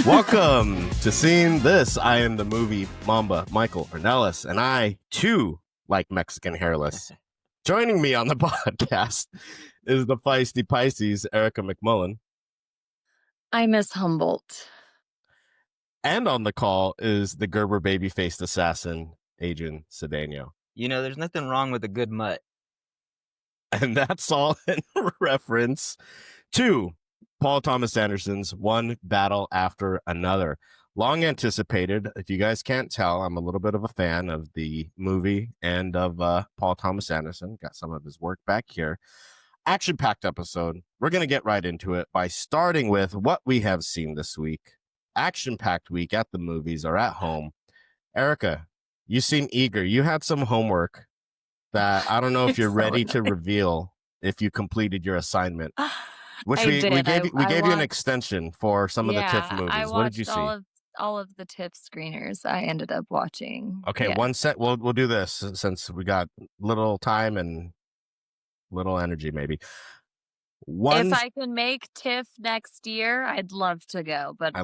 Welcome to Seeing This. I am the movie Mamba, Michael Ornelas, and I, too, like Mexican hairless. Joining me on the podcast is the feisty Pisces, Erica McMullen. I miss Humboldt. And on the call is the Gerber baby-faced assassin, Adrian Cedeno. You know, there's nothing wrong with a good mutt. And that's all in reference to Paul Thomas Anderson's One Battle After Another. Long anticipated. If you guys can't tell, I'm a little bit of a fan of the movie and of Paul Thomas Anderson. Got some of his work back here. Action-packed episode. We're going to get right into it by starting with what we have seen this week. Action-packed week at the movies or at home. Erica, you seem eager. You had some homework that I don't know if you're ready to reveal if you completed your assignment. Which we gave you an extension for some of the TIFF movies. What did you see? All of the TIFF screeners I ended up watching. Okay, yeah. One set. We'll do this since we got little time and little energy, maybe. If I can make TIFF next year, I'd love to go, but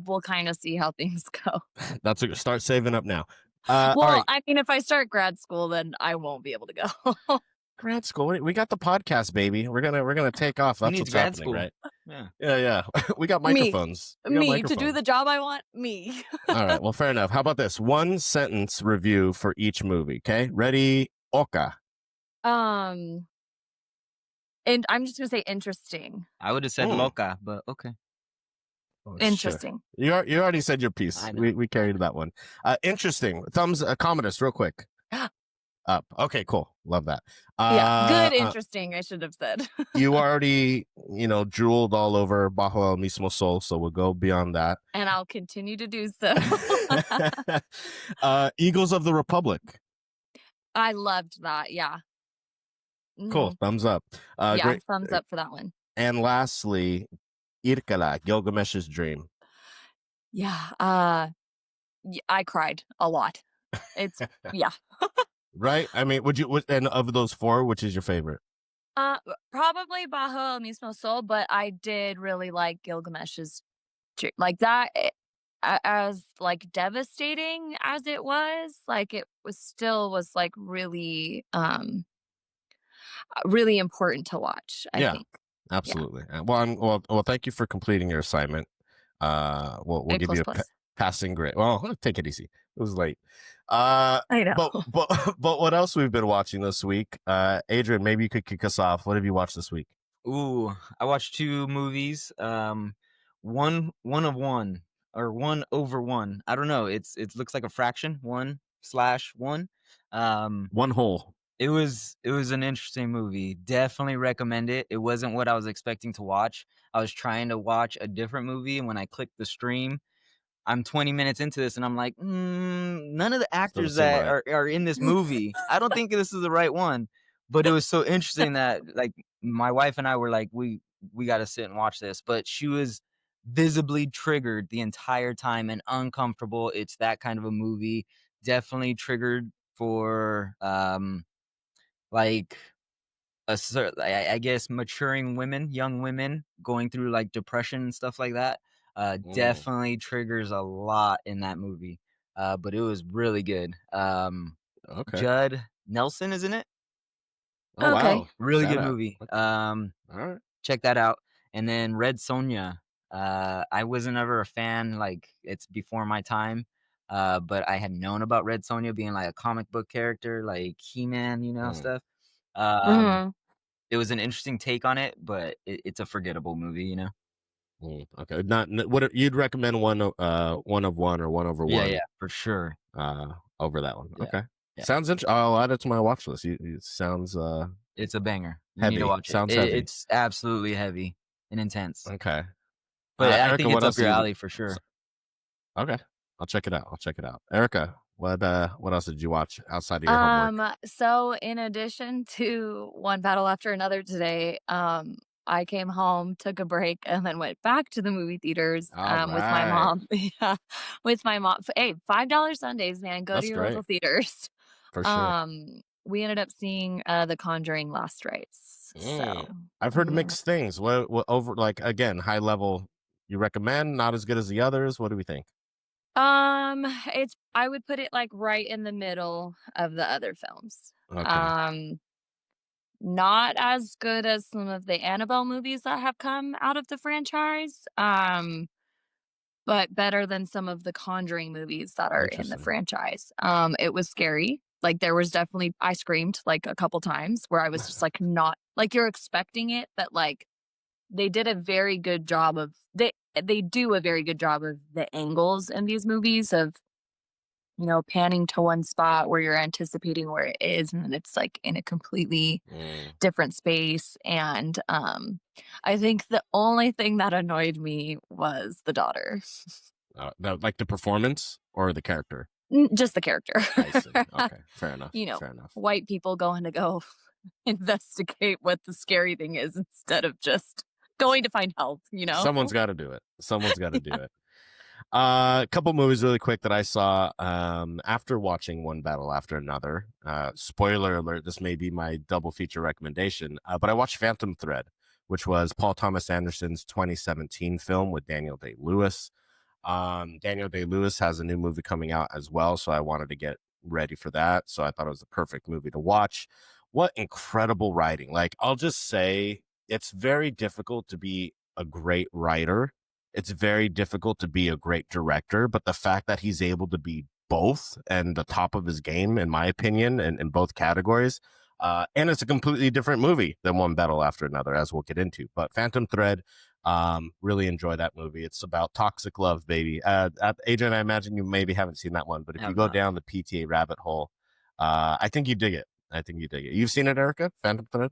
we'll kind of see how things go. That's a start saving up now. Well, I mean, if I start grad school, then I won't be able to go. Grad school, we got the podcast, baby. We're gonna take off. That's what's happening, school? Right? Yeah. We got microphones. Me to do the job I want. Me. All right. Well, fair enough. How about this? One sentence review for each movie. Okay, ready? Oka. And I'm just gonna say interesting. I would have said loca, but okay. Oh, interesting. Sure. You already said your piece. We carried that one. Interesting. Thumbs. Commodus, real quick. Up. Okay, cool. Love that. Good, interesting, I should have said. You already, drooled all over Bajo el Mismo Sol, so we'll go beyond that. And I'll continue to do so. Eagles of the Republic. I loved that, yeah. Cool. Thumbs up. Great. Thumbs up for that one. And lastly, Irkala, Gilgamesh's Dream. Yeah. I cried a lot. It's, yeah. Right? I mean, and of those four, which is your favorite? Probably Bajo el Mismo Sol, but I did really like Gilgamesh's Dream. Like that, as like devastating as it was, like it was like really, really important to watch. I think. Absolutely. Yeah. Well, thank you for completing your assignment. We'll give you a passing grade. Well, take it easy. It was late. I know. But what else we've been watching this week? Adrian, maybe you could kick us off. What have you watched this week? Ooh, I watched two movies. One of one or 1 over 1. I don't know. It looks like a fraction. 1/1. One whole. It was an interesting movie. Definitely recommend it. It wasn't what I was expecting to watch. I was trying to watch a different movie, and when I clicked the stream, I'm 20 minutes into this, and I'm like, none of the actors that are in this movie, I don't think this is the right one. But it was so interesting that, like, my wife and I were like, we got to sit and watch this. But she was visibly triggered the entire time and uncomfortable. It's that kind of a movie. Definitely triggered for, like, I guess maturing women, young women going through like depression and stuff like that. Definitely triggers a lot in that movie. But it was really good. Okay. Judd Nelson is in it. Oh, okay. Wow. Really good movie. All right. Check that out. And then Red Sonja. I wasn't ever a fan, like it's before my time. But I had known about Red Sonja being like a comic book character, like He-Man, stuff. It was an interesting take on it, but it's a forgettable movie, Okay, not what you'd recommend one of one or 1 over 1. Yeah, for sure. Over that one. Yeah. Okay, yeah. Sounds interesting. I'll add it to my watch list. It sounds it's a banger. You heavy. Need to watch Sounds it. heavy. It's absolutely heavy and intense. Okay, but I Erica, think it's up your alley for sure. Okay, I'll check it out. Erica, what else did you watch outside of your homework? So in addition to One Battle After Another today, I came home, took a break, and then went back to the movie theaters with my mom. Yeah, with my mom. Hey, $5 Sundays, man. Go to your local theaters. For sure. We ended up seeing The Conjuring Last Rites. So I've heard mixed things. What over, like, again, high level You recommend? Not as good as the others? What do we think? I would put it like right in the middle of the other films. Okay. Um, Not as good as some of the Annabelle movies that have come out of the franchise. But better than some of the Conjuring movies that are in the Interesting. franchise. It was scary. Like, there was definitely I screamed, like, a couple times where I was just, like, not like, you're expecting it, but, like, they did a very good job of they do a very good job of the angles in these movies of, panning to one spot where you're anticipating where it is, and then it's, like, in a completely Mm. different space, and, I think the only thing that annoyed me was the daughter. Like the performance or the character? Just the character. I see. Okay. Fair enough. You know, Fair enough. white people going to go investigate what the scary thing is instead of just going to find help, you know? Someone's got to do it. Someone's got to do Yeah. it. A couple movies really quick that I saw after watching One Battle After Another. Spoiler alert, this may be my double feature recommendation, but I watched Phantom Thread, which was Paul Thomas Anderson's 2017 film with Daniel Day-Lewis. Daniel Day-Lewis has a new movie coming out as well, so I wanted to get ready for that. So I thought it was the perfect movie to watch. What incredible writing. Like, I'll just say it's very difficult to be a great writer. It's very difficult to be a great director, but the fact that he's able to be both and the top of his game, in my opinion, in both categories, and it's a completely different movie than One Battle After Another, as we'll get into. But Phantom Thread, really enjoy that movie. It's about toxic love, baby. Adrian, I imagine you maybe haven't seen that one, but if you Have go not. down the PTA rabbit hole, I think you dig it. I think you dig it. You've seen it, Erica? Phantom Thread?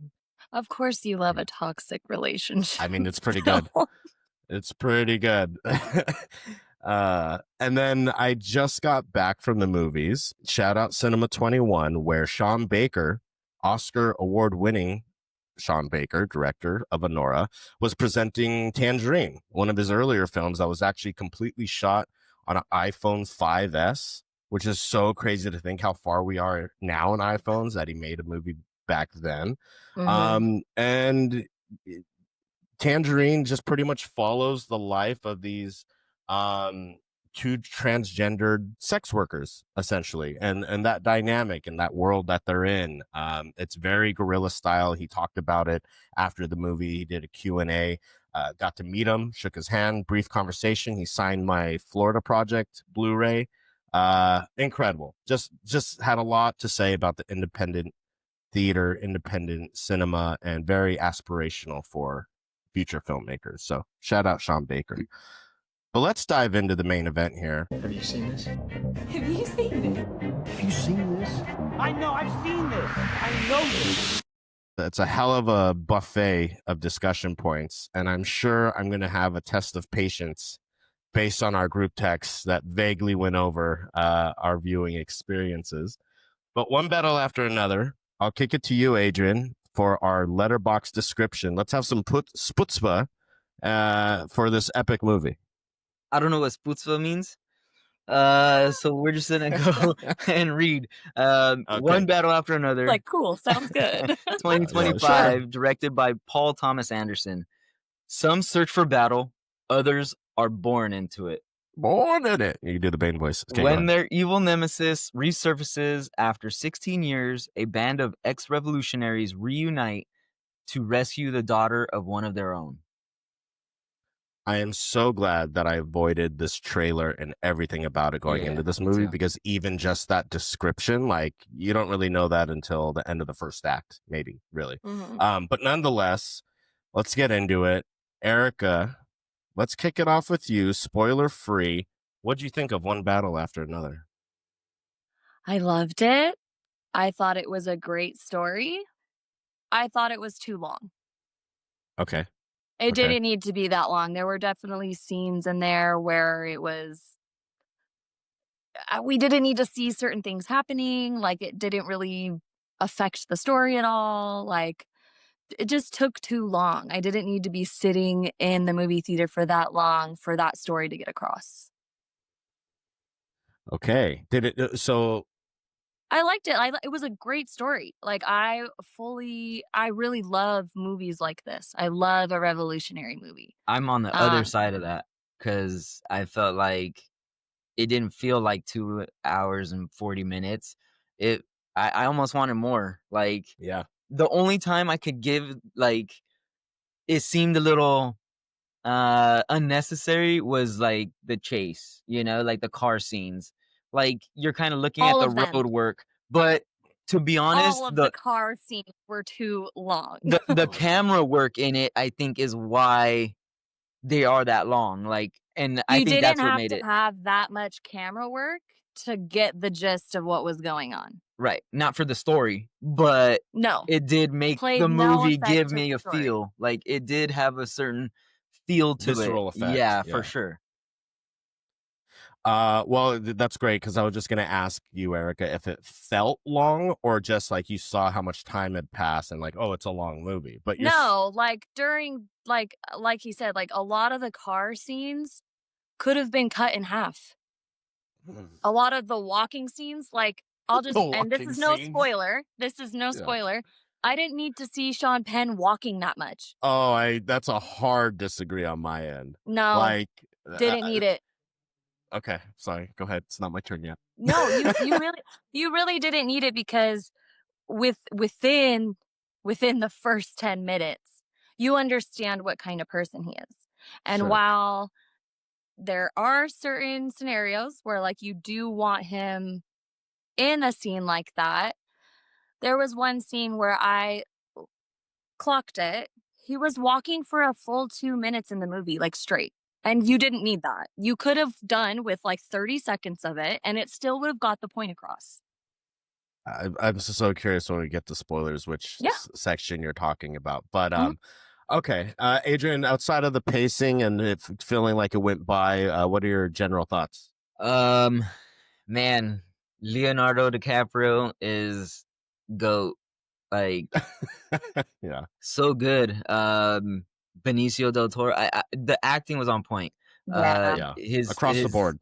Of course you love Yeah. a toxic relationship. I mean, it's pretty So good. It's pretty good. And then I just got back from the movies. Shout out Cinema 21, where Sean Baker, Oscar award winning Sean Baker, director of Anora, was presenting Tangerine, one of his earlier films that was actually completely shot on an iPhone 5S, which is so crazy to think how far we are now in iPhones that he made a movie back then. Mhm. And Tangerine just pretty much follows the life of these um two transgendered sex workers, essentially, and that dynamic and that world that they're in. It's very guerrilla style. He talked about it after the movie. He did a Q&A, got to meet him, shook his hand, brief conversation. He signed my Florida Project Blu-ray. Incredible. Just had a lot to say about the independent theater, independent cinema, and very aspirational for future filmmakers. So shout out Sean Baker. But let's dive into the main event here. Have you seen this? Have you seen this? Have you seen this? I know, I've seen this. I know this. It's a hell of a buffet of discussion points, and I'm sure I'm going to have a test of patience based on our group texts that vaguely went over our viewing experiences. But One Battle After Another, I'll kick it to you, Adrian, for our letterbox description. Let's have some sputzpah for this epic movie. I don't know what sputzva means. So we're just gonna go and read One Battle After Another. Like, cool, sounds good. 2025, Yeah, sure. directed by Paul Thomas Anderson. Some search for battle, others are born into it. Born in it. You can do the Bane voice. Okay, When their evil nemesis resurfaces after 16 years, a band of ex-revolutionaries reunite to rescue the daughter of one of their own. I am so glad that I avoided this trailer and everything about it going into this me movie, too. because even just that description, like, you don't really know that until the end of the first act, maybe, really. Mhm. But nonetheless, let's get into it. Erica, let's kick it off with you, spoiler free. What'd you think of One Battle After Another? I loved it. I thought it was a great story. I thought it was too long. Okay. It Okay. didn't need to be that long. There were definitely scenes in there where it was we didn't need to see certain things happening, like, it didn't really affect the story at all, like, it just took too long. I didn't need to be sitting in the movie theater for that long for that story to get across. Okay. Did it so I liked it. It was a great story. Like, I really love movies like this. I love a revolutionary movie. I'm on the other side of that because I felt like it didn't feel like 2 hours and 40 minutes. I almost wanted more. Like, Yeah. the only time I could give, like, it seemed a little unnecessary was like the chase, like the car scenes. Like, you're kind of looking at All the of them. road work, but to be honest, All of the car scenes were too long. the camera work in it, I think, is why they are that long. Like, and I You think didn't that's what have made to it have that much camera work to get the gist of what was going on. right. Not for the story, but No. it did make Played the no movie effect give to me the a story. feel. Like, it did have a certain feel to it. Visceral effect. Yeah, for sure. Well, that's great because I was just gonna ask you, Erica, if it felt long or just like you saw how much time had passed and like, oh, it's a long movie. But No, like during like he said, like a lot of the car scenes could have been cut in half. A lot of the walking scenes, like and this is no spoiler. This is no spoiler. I didn't need to see Sean Penn walking that much. Oh, that's a hard disagree on my end. No, Like, didn't need it. Okay, sorry. Go ahead. It's not my turn yet. No, you really didn't need it because within the first 10 minutes, you understand what kind of person he is. And Sure. while there are certain scenarios where like you do want him in a scene like that, there was one scene where I clocked it. He was walking for a full 2 minutes in the movie, like straight. And you didn't need that. You could have done with like 30 seconds of it and it still would have got the point across. I'm so curious when we get to spoilers, which section you're talking about. But okay, Adrian, outside of the pacing and it feeling like it went by, what are your general thoughts? Man, Leonardo DiCaprio is GOAT. Like, yeah, so good. Benicio del Toro, the acting was on point. across the board.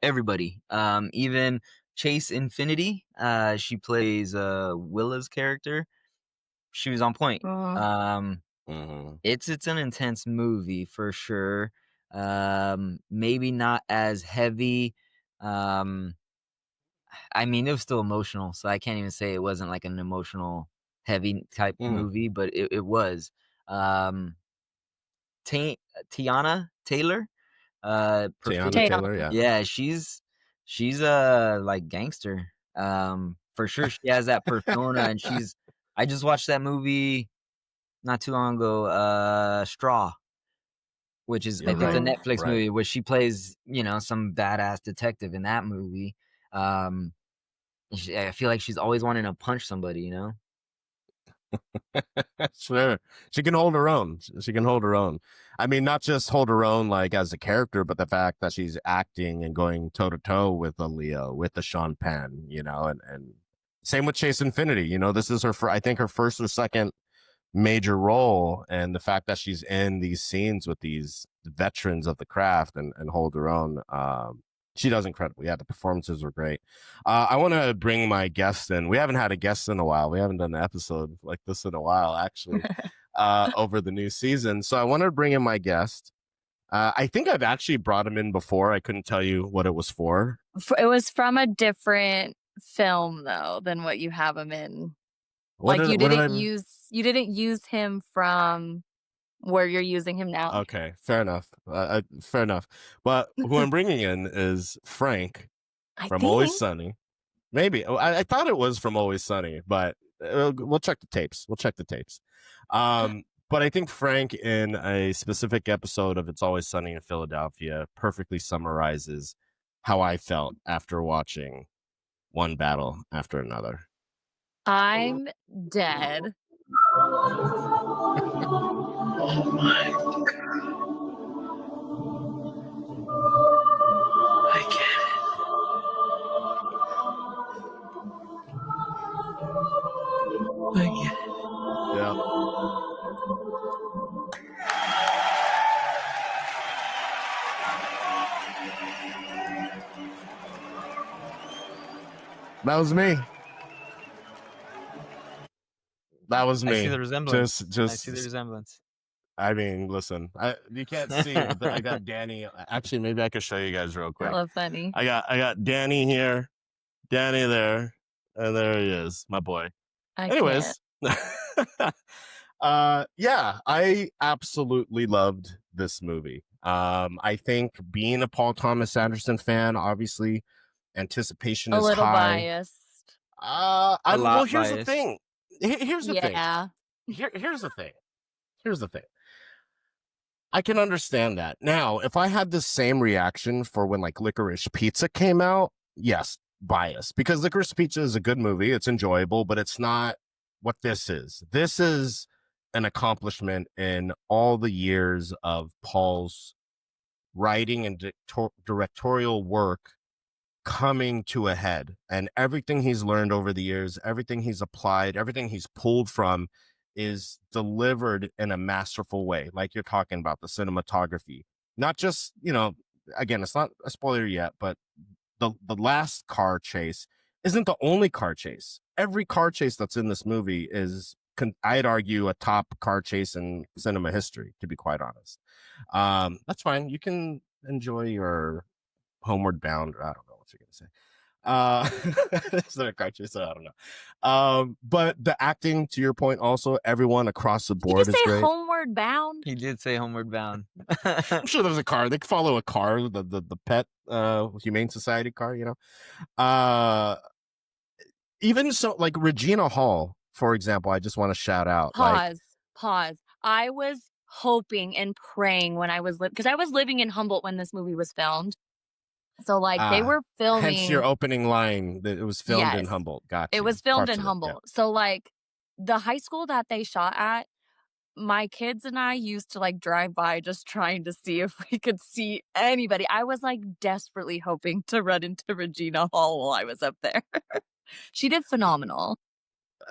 Everybody. Even Chase Infinity, she plays Willa's character. She was on point. It's an intense movie for sure. Maybe not as heavy. I mean, it was still emotional, so I can't even say it wasn't like an emotional, heavy type movie, but it was. Tiana Taylor, Tiana Taylor, yeah, she's like gangster. For sure, she has that persona, and I just watched that movie not too long ago, Straw, which is, I think, a Netflix movie where she plays, some badass detective in that movie. I feel like she's always wanting to punch somebody, Sure. She can hold her own. She can hold her own. I mean, not just hold her own like as a character, but the fact that she's acting and going toe to toe with a Leo, with the Sean Penn, and same with Chase Infinity. This is I think her first or second major role, and the fact that she's in these scenes with these veterans of the craft and hold her own. She does incredible. Yeah, the performances were great. I want to bring my guest in. We haven't had a guest in a while. We haven't done an episode like this in a while, actually, over the new season. So I want to bring in my guest. I think I've actually brought him in before. I couldn't tell you what it was for. It was from a different film, though, than what you have him in. You didn't use him from where you're using him now. Okay, fair enough. Fair enough. But who I'm bringing in is Frank from Always Sunny. Maybe I thought it was from Always Sunny, but we'll check the tapes. But I think Frank, in a specific episode of It's Always Sunny in Philadelphia, perfectly summarizes how I felt after watching one battle after another. I'm dead. Oh my God. I get it. Yeah. That was me. That was me. I see the resemblance. Just. I see the resemblance. I mean, listen. You can't see, but I got Danny. Actually, maybe I could show you guys real quick. Hella funny. I got Danny here, Danny there, and there he is, my boy. Anyways, yeah, I absolutely loved this movie. I think being a Paul Thomas Anderson fan, obviously, anticipation a is little high. biased. Well, here's the biased. thing. Here's the thing. Yeah. Here's the thing. Here's the thing. I can understand that. Now, if I had the same reaction for when like Licorice Pizza came out, yes, bias, because Licorice Pizza is a good movie. It's enjoyable, but it's not what this is. This is an accomplishment in all the years of Paul's writing and directorial work coming to a head, and everything he's learned over the years, everything he's applied, everything he's pulled from is delivered in a masterful way. Like you're talking about the cinematography, not just, again, it's not a spoiler yet, but the last car chase isn't the only car chase. Every car chase that's in this movie is, I'd argue, a top car chase in cinema history, to be quite honest. That's fine. You can enjoy your Homeward Bound, or I don't know what you're gonna say. It's not a car chase, so I don't know. But the acting, to your point, also, everyone across the board Did is you say great. Homeward Bound? He did say Homeward Bound. I'm sure there's a car. They follow a car, the pet Humane Society car, even so, like Regina Hall, for example, I just want to shout out. Pause. I was hoping and praying when I was because I was living in Humboldt when this movie was filmed. So they were filming. Hence your opening line that it was filmed in Humboldt. Gotcha. It was filmed in Humboldt. Yeah. So the high school that they shot at, my kids and I used to drive by just trying to see if we could see anybody. I was desperately hoping to run into Regina Hall while I was up there. She did phenomenal.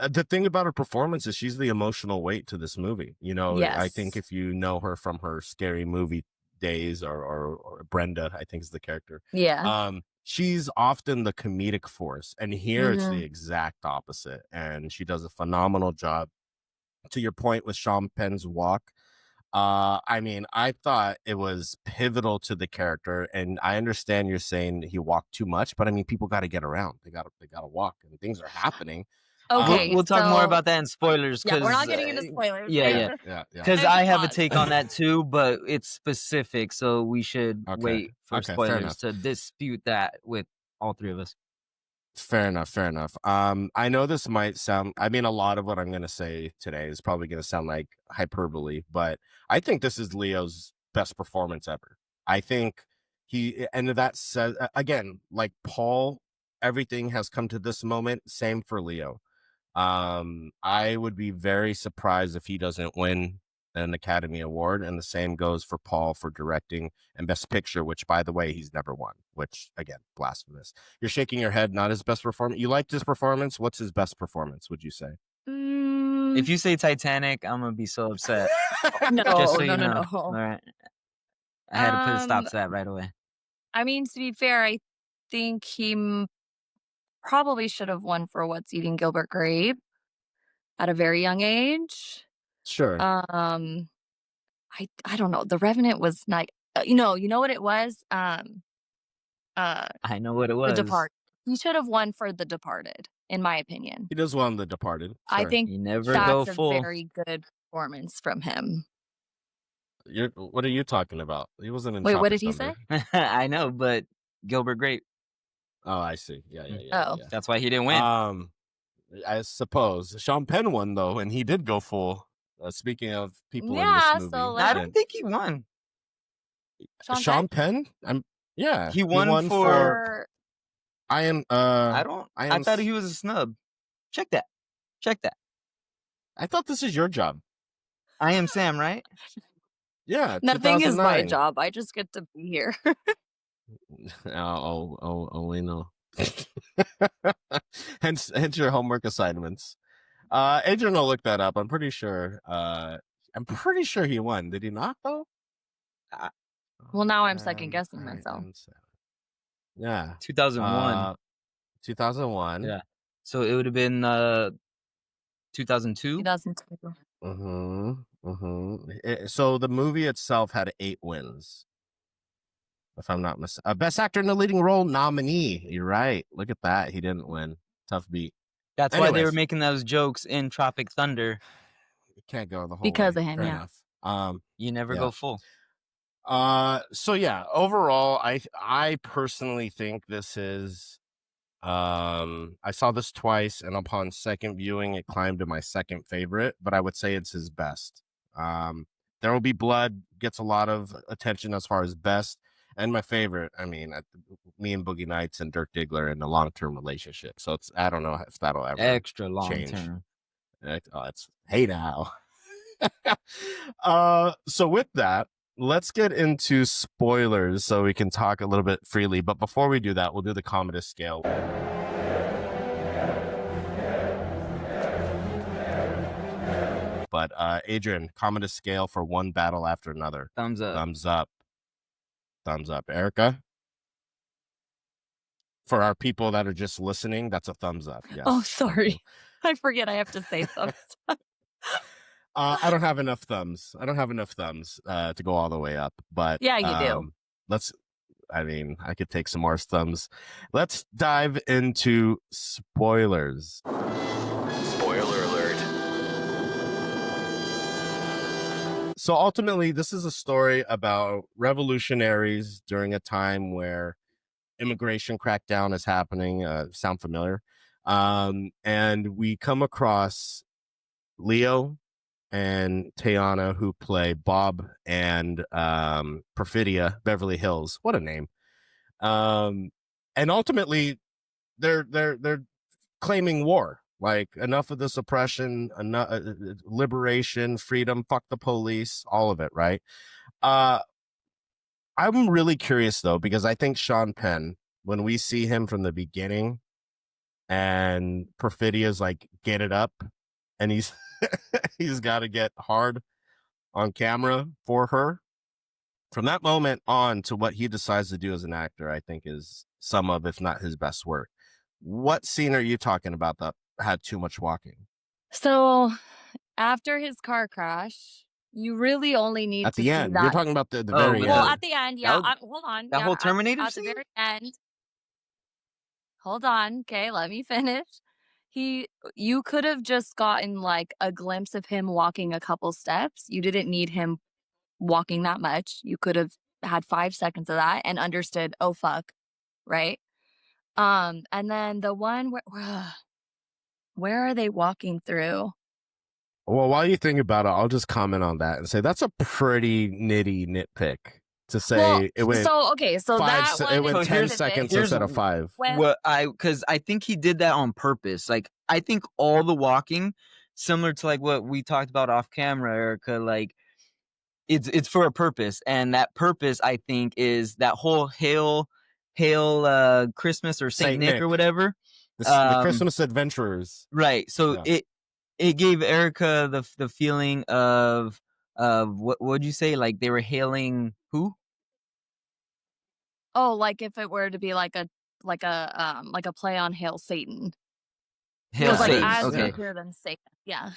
The thing about her performance is she's the emotional weight to this movie. Yes. I think if you know her from her Scary Movie days or Brenda, I think is the character. Yeah. She's often the comedic force, and here it's the exact opposite, and she does a phenomenal job. To your point with Sean Penn's walk, I mean, I thought it was pivotal to the character, and I understand you're saying he walked too much, but I mean, people got to get around. They got to walk, and things are happening. Okay, we'll talk more about that in spoilers. Yeah, we're not getting into spoilers. Yeah. Because I have a take on that too, but it's specific, so we should wait for spoilers to dispute that with all three of us. Fair enough. I know this might sound, I mean, a lot of what I'm going to say today is probably going to sound like hyperbole, but I think this is Leo's best performance ever. I think and that says, again, like Paul, everything has come to this moment. Same for Leo. I would be very surprised if he doesn't win an Academy Award, and the same goes for Paul for directing and Best Picture, which, by the way, he's never won, which, again, blasphemous. You're shaking your head. Not his best performance. You liked his performance? What's his best performance, would you say? If you say Titanic, I'm gonna be so upset. No. All right, I had to put a stop to that right away. I mean, to be fair, I think he probably should have won for What's Eating Gilbert Grape at a very young age. Sure. I don't know. The Revenant was not. You know what it was. I know what it was. The Departed. He should have won for The Departed, in my opinion. He does won The Departed. Sure. I think you never that's go a full. very good performance from him. What are you talking about? He wasn't in. Wait, what Tropic did he Thunder. say? I know, but Gilbert Grape. Oh, I see. Yeah. Oh. That's why he didn't win. I suppose Sean Penn won though, and he did go full. Speaking of people in Yeah, this movie, so, I don't think he won. Sean Penn? He won for. I am. I thought he was a snub. Check that. I thought this is your job. I Am Sam, right? Yeah. Nothing is my 2009. job. I just get to be here. We know. hence your homework assignments. Adrian will look that up. I'm pretty sure he won. Did he not though? Well, now I'm second guessing myself. Yeah. 2001. 2001. Yeah. So it would have been 2002. 2002. So the movie itself had 8 wins, if I'm not mistaken. Best actor in the leading role nominee. You're right. Look at that. He didn't win. Tough beat. That's why they were Anyways. making those jokes in Tropic Thunder. You can't go the whole Because way. of him, Fair yeah. enough. You never Yeah. go full. So yeah, overall, I personally think this is I saw this twice, and upon second viewing it climbed to my second favorite, but I would say it's his best. There Will Be Blood gets a lot of attention as far as best, and my favorite, I mean, me and Boogie Nights and Dirk Diggler in a long-term relationship, so it's, I don't know if that'll ever Extra long change. term. It's hey now. So with that, let's get into spoilers so we can talk a little bit freely. But before we do that, we'll do the Commodus Scale. But Adrian, Commodus Scale for one battle after another. Thumbs up. Thumbs up. Thumbs up. Erica? For our people that are just listening, that's a thumbs up. Yes. Oh, sorry. I forget I have to say thumbs up. I don't have enough thumbs. To go all the way up. But yeah, you do. I could take some more thumbs. Let's dive into spoilers. Spoiler alert. So ultimately, this is a story about revolutionaries during a time where immigration crackdown is happening. Sound familiar? And we come across Leo and Tayana, who play Bob and Perfidia Beverly Hills. What a name. And ultimately they're claiming war, like enough of this oppression, enough liberation, freedom, fuck the police, all of it, right? I'm really curious though, because I think Sean Penn, when we see him from the beginning and Perfidia's like, get it up, and he's he's got to get hard on camera for her. From that moment on to what he decides to do as an actor, I think is some of, if not his best work. What scene are you talking about that had too much walking? So after his car crash, you really only need At to the see end, that. you're talking about the Oh, very with Well, end. at the end, yeah. Hold on. That Yeah, whole Terminator at the scene? very end. Hold on. Okay, let me finish. You could have just gotten like a glimpse of him walking a couple steps. You didn't need him walking that much. You could have had 5 seconds of that and understood, oh fuck, right? And then the one where are they walking through? Well, while you think about it, I'll just comment on that and say that's a pretty nitty nitpick to say. Well, it went so that one it went is 10 specific. seconds Here's instead of 5. What because I think he did that on purpose. Like, I think all the walking, similar to like what we talked about off camera, Erica, like it's for a purpose, and that purpose, I think, is that whole hail Christmas or Saint Nick or whatever. The Christmas adventurers. Right. So Yeah. it gave Erica the feeling of what would you say? Like they were hailing who? Oh, like if it were to be like a play on Hail Satan. Hail Because like Satan. as Okay. you hear them say, yeah.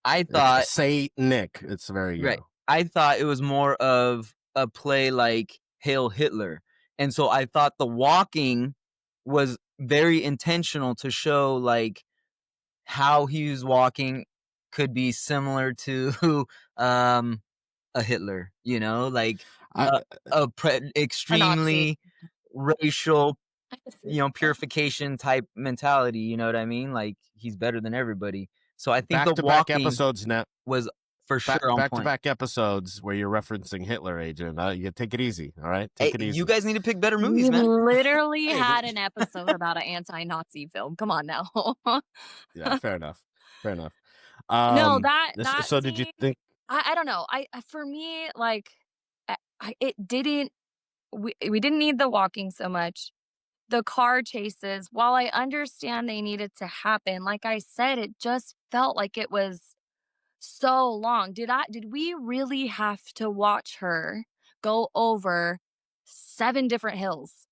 I thought Saint Nick. It's very right. I thought it was more of a play like Hail Hitler, and so I thought the walking was very intentional to show like how he was walking could be similar to a Hitler, you know, like extremely racial, purification type mentality, you know what I mean? Like he's better than everybody. So I think the back-to-back walking episodes now. was for sure on point. Back-to-back episodes where you're referencing Hitler, Agent. You take it easy, all right? Take it easy. You guys need to pick better movies, man. We literally had an episode about an anti-Nazi film. Come on now. Yeah, fair enough. No, that so did you think? I don't know. I for me, like, it didn't. We didn't need the walking so much. The car chases, while I understand they needed to happen, like I said, it just felt like it was so long. Did we really have to watch her go over 7 different hills?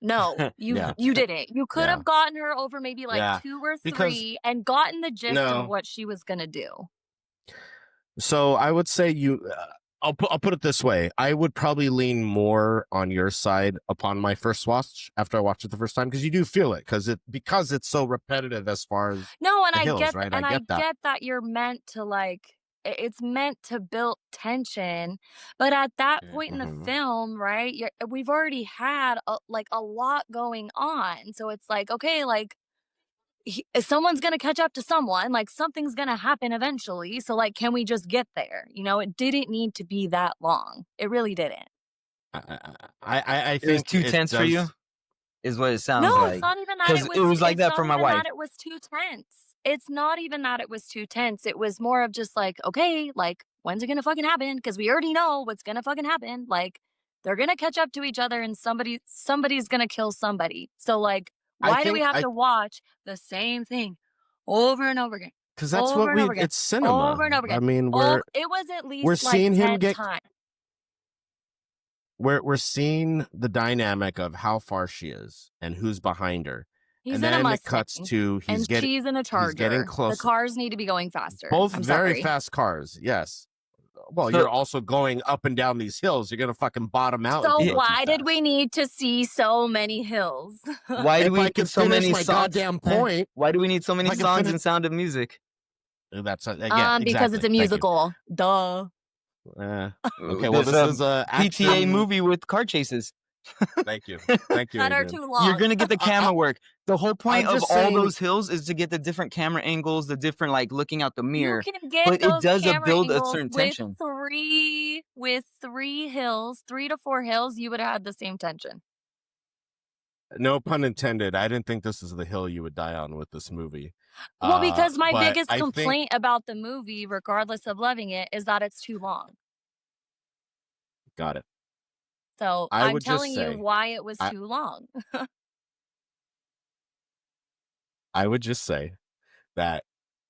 No, you Yeah. you didn't. You could Yeah. have gotten her over maybe like Yeah. 2 or Because 3 and gotten the gist of no. what she was gonna do. So I would say I'll put it this way. I would probably lean more on your side upon my first watch after I watched it the first time, because you do feel it because it's so repetitive as far as No, and the I hills, get right? and I I get that. get that you're meant to like it's meant to build tension, but at that point in the Mhm. film, right? We've already had like a lot going on, so it's like okay, like someone's gonna catch up to someone, like something's gonna happen eventually. So like, can we just get there? You know, it didn't need to be that long. It really didn't. I It was think too it tense for you, does. is what it No, sounds it's like. not even that Because it was like it's that not for my even wife. that it was too tense. It's not even that it was too tense. It was more of just like, okay, like when's it gonna fucking happen? Because we already know what's gonna fucking happen. Like they're gonna catch up to each other and somebody's gonna kill somebody. So like, I why do we think have to watch the same thing over and over again? because that's what Over and over again. it's cinema. Over and over again. I mean, It was at we're least like seeing him 10 get times. we're seeing the dynamic of how far she is and who's behind her. He's And in a then it Mustang cuts to and she's in a he's getting Charger. The close. cars need to be going faster. Both I'm very sorry. fast cars, yes. Well, So- you're also going up and down these hills. You're gonna fucking bottom out. So if you go too why did fast. we need to see so many hills? Why do If we I need could so finish many my songs? goddamn point, Why do we need so many I can songs finish- and Sound of Music? that's yeah, because it's exactly. a Thank you. musical. Duh. Okay, well, this is a PTA action movie with car chases. Thank you, thank you. That are Adrian. too long. You're gonna get the camera work. The whole point I'm of just all saying- those hills is to get the different camera angles, the different like looking out the mirror. You can get but it those does camera build a angles certain with tension. with 3 hills, 3 to 4 hills, you would have had the same tension. No pun intended. I didn't think this is the hill you would die on with this movie. Well, because my but biggest I think- complaint about the movie, regardless of loving it, is that it's too long. Got it. So I I'm would just telling say- you why it was I- too long. I would just say that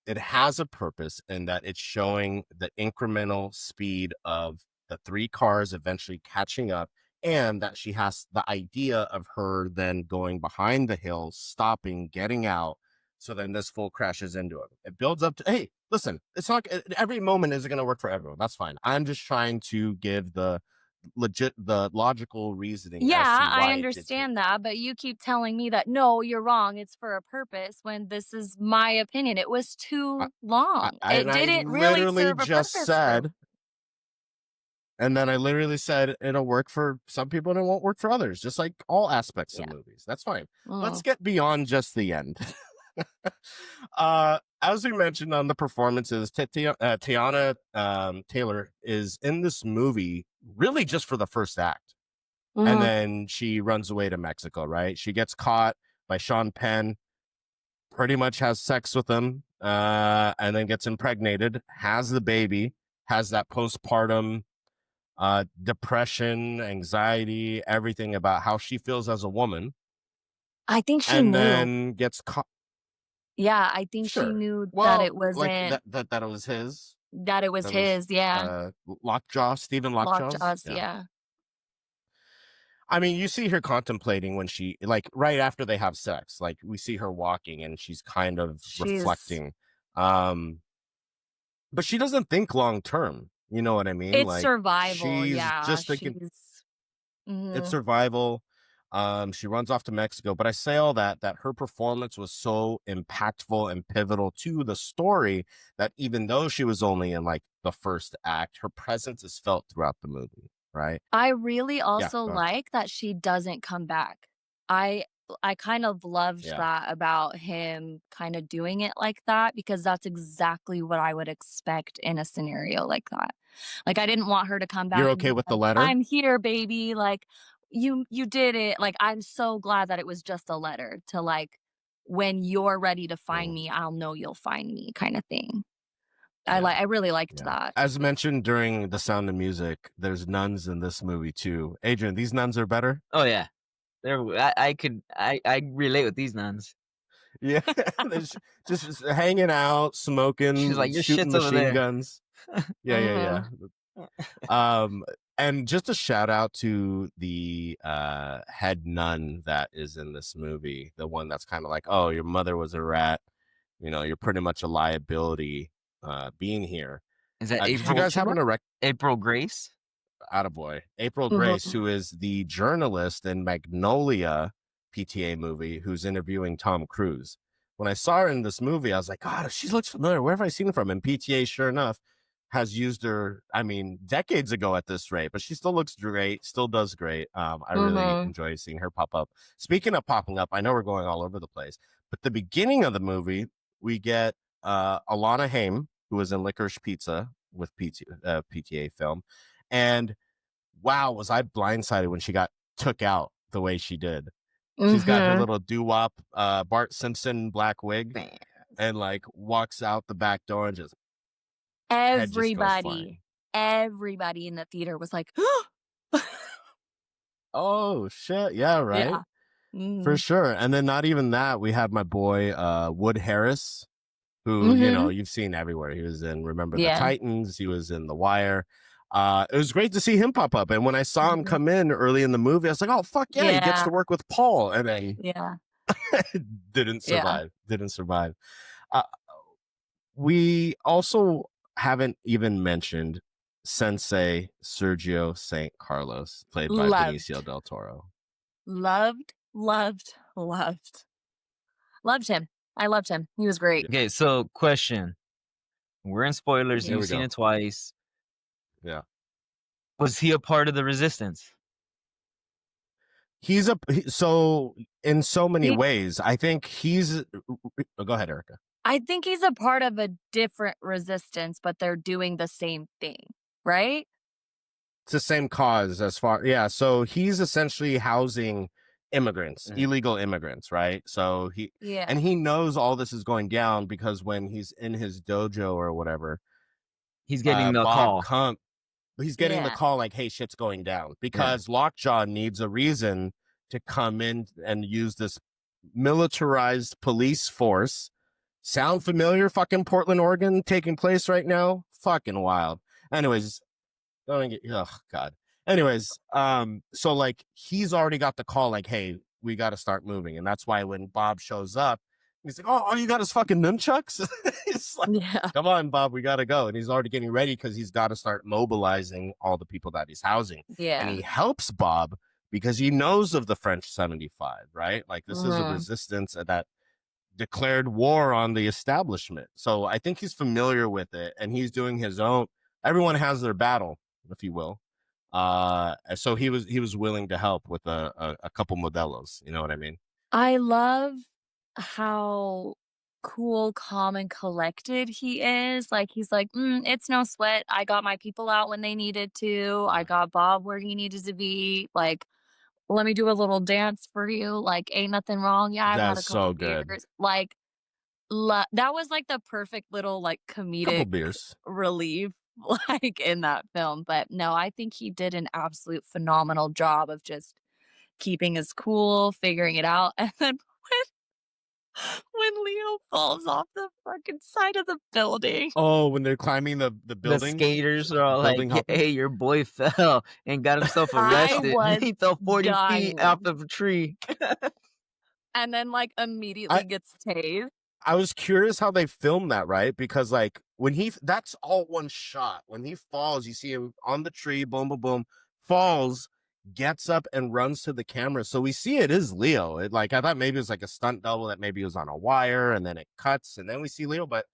it has a purpose and that it's showing the incremental speed of the 3 cars eventually catching up, and that she has the idea of her then going behind the hill, stopping, getting out. So then this fool crashes into it. It builds up to, hey, listen, it's not every moment isn't going to work for everyone. That's fine. I'm just trying to give the logical reasoning. as to Yeah, why I it did understand that, but you keep telling me that no, you're wrong. It's for a purpose when this is my opinion. It was too long. It didn't really literally serve a just purpose. said, and then I literally said it'll work for some people and it won't work for others, just like all aspects of movies. That's fine. Let's get beyond just the end. As we mentioned on the performances, Tiana Taylor is in this movie really just for the first act. And then she runs away to Mexico, right? She gets caught by Sean Penn, pretty much has sex with him, and then gets impregnated, has the baby, has that postpartum depression, anxiety, everything about how she feels as a woman. I think she and knew. then gets caught. Yeah, I think she Sure. knew Well, that it wasn't like that it was his. that it was that was, his. Yeah, Lockjaw, Stephen Lockjaw. Lockjaws. Yeah. I mean, you see her contemplating when she, like, right after they have sex, like we see her walking and she's kind of reflecting. But she doesn't think long term. You know what I mean? It's like, survival. she's Yeah, just thinking Mhm. it's survival. She runs off to Mexico, but I say all that her performance was so impactful and pivotal to the story that even though she was only in like the first act, her presence is felt throughout the movie, right? I really also go ahead. like that she doesn't come back. I kind of loved Yeah. that about him kind of doing it like that, because that's exactly what I would expect in a scenario like that. Like I didn't want her to come back. You're and be okay with the like, letter? I'm here, baby. Like you did it. Like I'm so glad that it was just a letter to like, when you're ready to find me, I'll know you'll find me kind of thing. Yeah. I really liked Yeah. that. As mentioned during The Sound of Music, there's nuns in this movie too. Adrian, these nuns are better? Oh yeah, I relate with these nuns. Yeah. They're just hanging out, smoking, She's like, your shooting shit's over machine there. guns. Yeah. And just a shout out to the head nun that is in this movie, the one that's kind of like, oh, your mother was a rat, you're pretty much a liability being here. Is that Did you guys happen to April Grace? Attaboy. April Grace, who is the journalist in Magnolia PTA movie who's interviewing Tom Cruise. When I saw her in this movie, I was like, God, she looks familiar. Where have I seen her from? And PTA, sure enough, has used her, decades ago at this rate, but she still looks great, still does great. I really enjoy seeing her pop up. Speaking of popping up, I know we're going all over the place, but the beginning of the movie, we get Alana Haim, who was in Licorice Pizza with PTA film. And wow, was I blindsided when she got took out the way she did. She's got her little doo-wop Bart Simpson black wig and like walks out the back door and just everybody in the theater was like, oh shit, yeah, right. Yeah. For sure. And then not even that, we had my boy Wood Harris, who you've seen everywhere. He was in Remember the Titans, he was in The Wire. It was great to see him pop up. And when I saw him come in early in the movie, I was like, oh fuck yeah, he gets to work with Paul. And then didn't survive. We also haven't even mentioned Sensei Sergio St. Carlos, played by Benicio del Toro. Loved him. I loved him. He was great. Okay, so question. We're in spoilers. You've seen it twice. Yeah. Was he a part of the resistance? So in so many ways, I think go ahead, Erica. I think he's a part of a different resistance, but they're doing the same thing, right? It's the same cause so he's essentially housing immigrants, illegal immigrants, right? So he knows all this is going down because when he's in his dojo or whatever, he's getting the call. He's getting the call like, hey, shit's going down, because Lockjaw needs a reason to come in and use this militarized police force. Sound familiar? Fucking Portland, Oregon taking place right now? Fucking wild. Anyways, God. Anyways, so like he's already got the call like, hey, we got to start moving. And that's why when Bob shows up, he's like, oh, all you got is fucking nunchucks? It's like, come on, Bob, we got to go. And he's already getting ready because he's got to start mobilizing all the people that he's housing. Yeah. And he helps Bob because he knows of the French 75, right? Like this is a resistance that declared war on the establishment. So I think he's familiar with it and he's doing his own. Everyone has their battle, if you will. So he was willing to help with a couple modelos. You know what I mean? I love how cool, calm, and collected he is. Like he's like, it's no sweat. I got my people out when they needed to. I got Bob where he needed to be. Like, let me do a little dance for you. Like, ain't nothing wrong. Yeah, I've had a couple beers. Like, that was like the perfect little like comedic relief like in that film. But no, I think he did an absolute phenomenal job of just keeping his cool, figuring it out. And then when Leo falls off the fucking side of the building. Oh, when they're climbing the building. The skaters are all like, hey, your boy fell and got himself arrested. He fell 40 feet off of a tree. And then like immediately gets tased. I was curious how they filmed that, right? Because like that's all one shot. When he falls, you see him on the tree, boom, boom, boom, falls, gets up and runs to the camera. So we see it is Leo. I thought maybe it was like a stunt double that maybe was on a wire and then it cuts and then we see Leo, but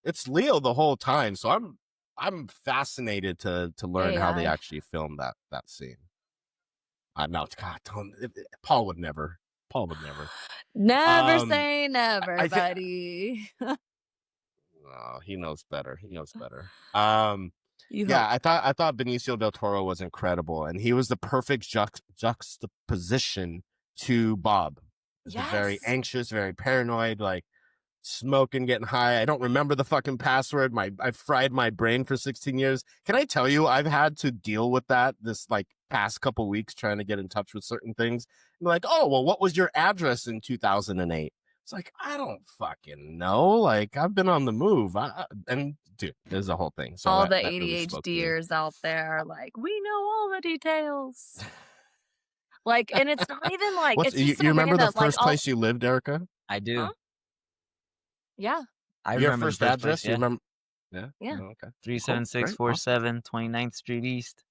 it's Leo the whole time. So I'm fascinated to learn how they actually filmed that scene. I'm not, God, Paul would never. Never say never, buddy. Oh, he knows better. I thought Benicio del Toro was incredible, and he was the perfect juxtaposition to Bob. Yes. Very anxious, very paranoid, like smoking, getting high. I don't remember the fucking password. I fried my brain for 16 years. Can I tell you, I've had to deal with that this like past couple weeks trying to get in touch with certain things. And like, oh, well, what was your address in 2008? It's like, I don't fucking know. Like, I've been on the move. And dude, there's a whole thing. So All the that really spoke to me. ADHDers out there, like, we know all the details. Like, and it's not even like, it's just you so remember random. the first place you lived, Erica? I do. Huh? Yeah. I Your remember first the first address? place, You yeah. remember? Yeah. Yeah. Oh, okay. 37647 29th Street East.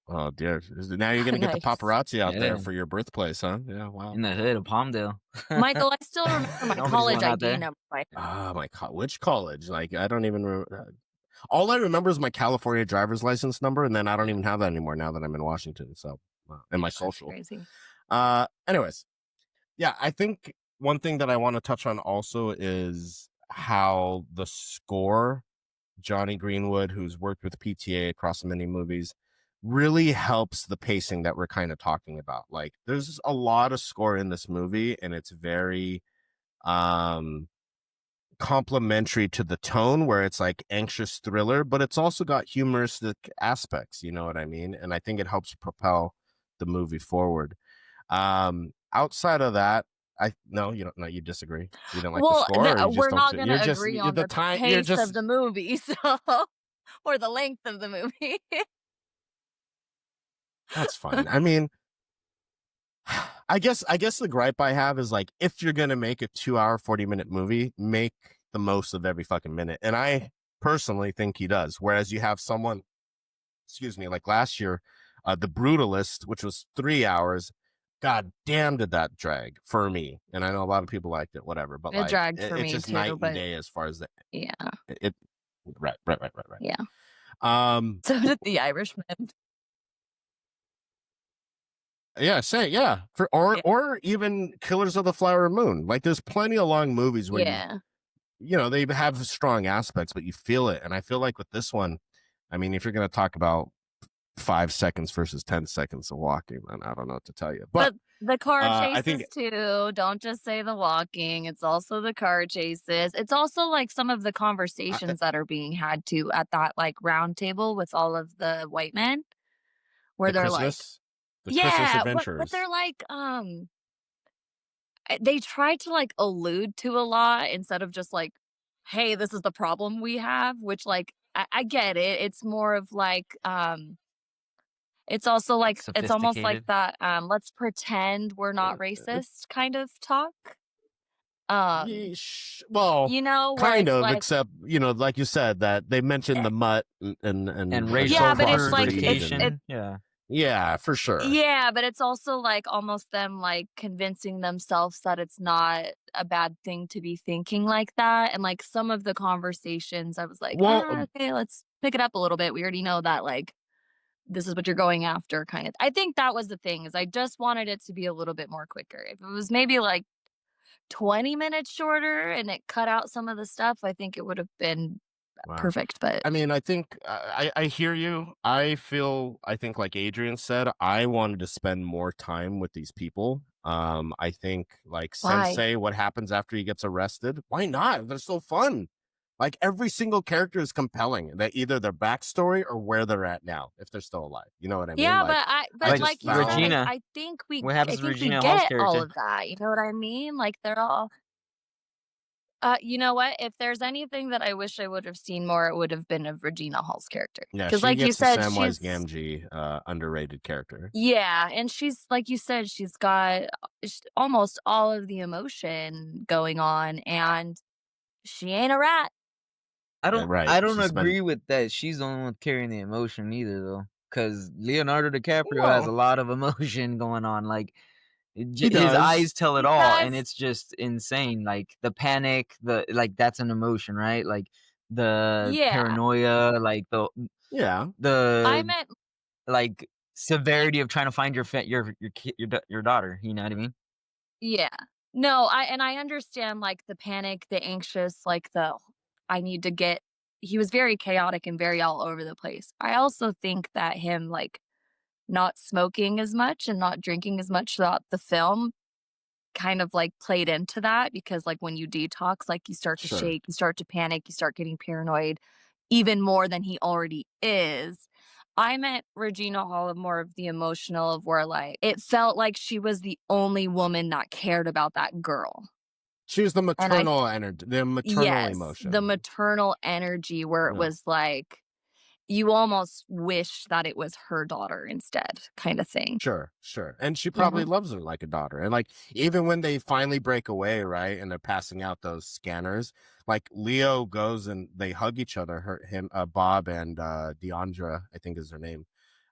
Oh dear. Now you're gonna get the Nice. paparazzi out there Yeah. for your birthplace, huh? Yeah. Wow. In the hood of Palmdale. Michael, I still remember my Nobody's college going out ID there. number. Oh my god, which college? Like, I don't even remember. All I remember is my California driver's license number, and then I don't even have that anymore now that I'm in Washington. So, and my social. Crazy. Anyways, yeah, I think one thing that I want to touch on also is how the score, Johnny Greenwood, who's worked with PTA across many movies, really helps the pacing that we're kind of talking about. Like, there's a lot of score in this movie, and it's very complementary to the tone, where it's like anxious thriller, but it's also got humoristic aspects, you know what I mean? And I think it helps propel the movie forward. Outside of that, you disagree. You don't like the score, or you just we're don't not going to agree on the pace just of the movie, so or the length of the movie. That's fine. I mean, I guess the gripe I have is, like, if you're gonna make a 2-hour 40-minute movie, make the most of every fucking minute. And I personally think he does. Whereas you have someone, like last year, The Brutalist, which was 3 hours. God damn, did that drag for me. And I know a lot of people liked it, whatever. But It dragged for it's me just too, night but and day as far as yeah. Right. Yeah. So did The Irishman. Yeah, or even Killers of the Flower Moon. Like, there's plenty of long movies where they have strong aspects, but you feel it. And I feel like with this one, I mean, if you're going to talk about 5 seconds versus 10 seconds of walking, then I don't know what to tell you. But the car chases I think too. Don't just say the walking. It's also the car chases. It's also like some of the conversations that are being had too at that like round table with all of the white men, where they're Christmas adventurers. But they're like they try to like allude to a lot instead of just like, hey, this is the problem we have, which like I get it. It's more of like it's also like it's almost like that let's pretend we're not racist kind of talk. Well, kind of, like, except like you said, that they mentioned the mutt and racial but it's like yeah, for sure. Yeah, but it's also like almost them like convincing themselves that it's not a bad thing to be thinking like that. And like some of the conversations, I was like, okay, let's pick it up a little bit. We already know that like this is what you're going after, kind of. I think that was the thing, is I just wanted it to be a little bit more quicker. If it was maybe like 20 minutes shorter and it cut out some of the stuff, I think it would have been perfect. But I mean, I think I hear you. I think like Adrian said, I wanted to spend more time with these people. I think like Sensei, what happens after he gets arrested? Why not? They're so fun. Like, every single character is compelling. That either their backstory or where they're at now, if they're still alive. You know what I mean? Yeah, like, but like you said, Regina, I think we what happens to Regina we Hall's get all character? of that. You know what I mean? Like, they're all. You know what? If there's anything that I wish I would have seen more, it would have been of Regina Hall's character. Yeah, because like you said, Samwise Gamgee, underrated character. Yeah, and she's like you said, she's got almost all of the emotion going on, and she ain't a rat. I don't agree with that. She's the only one carrying the emotion either, though, because Leonardo DiCaprio has a lot of emotion going on. Like, his eyes tell it all, and it's just insane. Like, the panic, that's an emotion, right? Like, the paranoia, like I meant like severity of trying to find your daughter. You know what I mean? Yeah. No, I understand like the panic, the anxious, like I need to get. He was very chaotic and very all over the place. I also think that him like not smoking as much and not drinking as much throughout the film kind of like played into that, because like when you detox, like you start to shake, you start to panic, you start getting paranoid even more than he already is. I meant Regina Hall of more of the emotional, of where like it felt like she was the only woman that cared about that girl. She was the And maternal energy, the maternal yes, emotion. the maternal energy where it Yeah. was like, you almost wish that it was her daughter instead, kind of thing. Sure. And she probably Mhm. loves her like a daughter. And like, even when they finally break away, right, and they're passing out those scanners, like Leo goes and they hug each other, Bob and Deandra, I think is her name.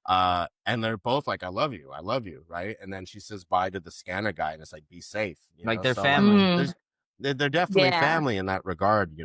And they're both like, I love you, right? And then she says bye to the scanner guy, and it's like, be safe, Like they're So family. like, they're definitely Yeah. family in that regard,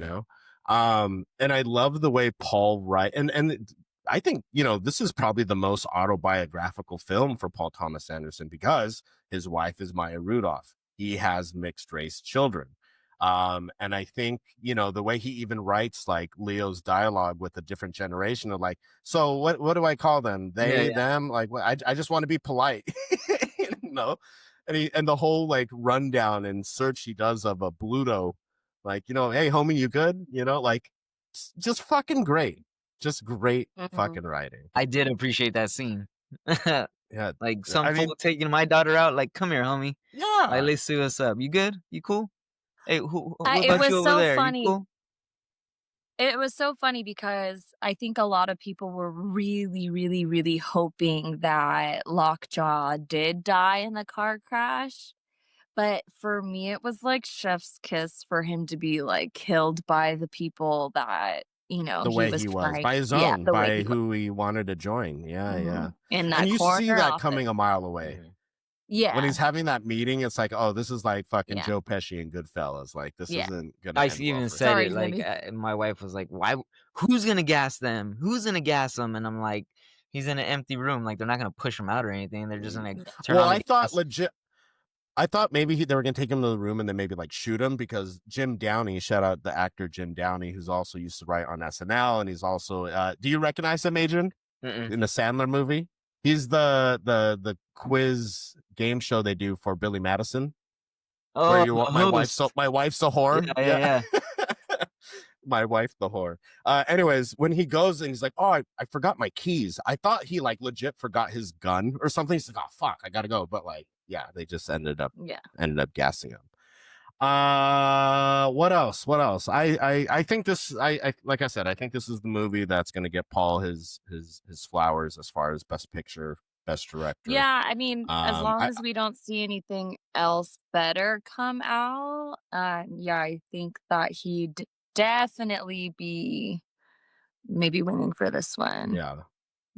and I love the way Paul write, and I think, this is probably the most autobiographical film for Paul Thomas Anderson because his wife is Maya Rudolph. He has mixed race children. And I think, the way he even writes like Leo's dialogue with a different generation of like, so what do I call them? They, Yeah. them, like, I just want to be polite, and the whole like rundown and search he does of a Bluto, like, hey homie, you good? Like, just fucking great. Just great fucking writing. I did appreciate that scene. Yeah. Like some I mean, fool taking my daughter out, like, come here, homie. yeah. Like, let's see what's up. You good? You cool? Hey, what It about was you over so there? funny. You cool? It was so funny because I think a lot of people were really, really, really hoping that Lockjaw did die in the car crash. But for me, it was like chef's kiss for him to be like killed by the people that, The he way was he was, trying. by his Yeah, own, the way by he was. who he wanted to join. Yeah. In And that you see corner that office. coming a mile away. When Yeah. he's having that meeting, it's like, oh, this is like fucking Yeah. Joe Pesci and Goodfellas. Like, this Yeah. isn't gonna I end well even for said Sorry, it like Jimmy. my wife was like, "Why? Who's gonna gas them? Who's gonna gas them?" And I'm like, "He's in an empty room. Like they're not gonna push him out or anything. They're just gonna turn Well, on the I thought maybe they were gonna take him to the room and then maybe like shoot him, because Jim Downey, shout out the actor Jim Downey, who's also used to write on SNL, and he's also do you recognize him, Adrian? Mm-mm. In the Sandler movie? He's the quiz game show they do for Billy Madison. Oh, Where you want my wife's host. a whore. Yeah. My wife the whore. Anyways, when he goes and he's like, oh, I forgot my keys. I thought he like legit forgot his gun or something. He's like, oh fuck, I gotta go. But like, yeah, they just ended up gassing him. What else? I think this, I like I said, I think this is the movie that's gonna get Paul his flowers as far as best picture, best director. Yeah, I mean, as long I- as we don't see anything else better come out, yeah, I think that he'd definitely be maybe winning for this one. yeah.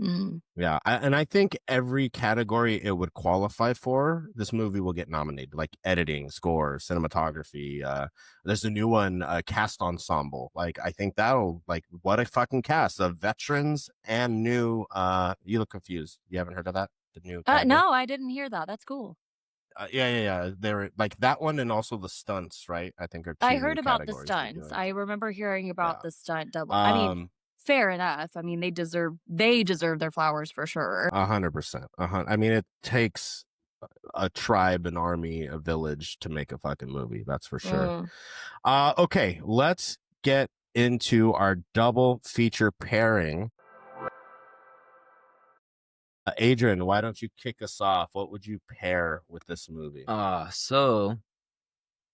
Mm. Yeah, and I think every category it would qualify for, this movie will get nominated, like editing, score, cinematography. There's a new one, cast ensemble. Like, I think that'll, like, what a fucking cast of veterans and new. You look confused. You haven't heard of that? The new category? No, I didn't hear that. That's cool. Yeah. They're like that one, and also the stunts, right? I think are two I new heard about the categories they're stunts. doing. I remember hearing about Yeah. the stunt double. I mean, fair enough. I mean, they deserve their flowers for sure. 100%. I mean, it takes a tribe, an army, a village to make a fucking movie. That's for sure. Okay, let's get into our double feature pairing. Adrian, why don't you kick us off? What would you pair with this movie? So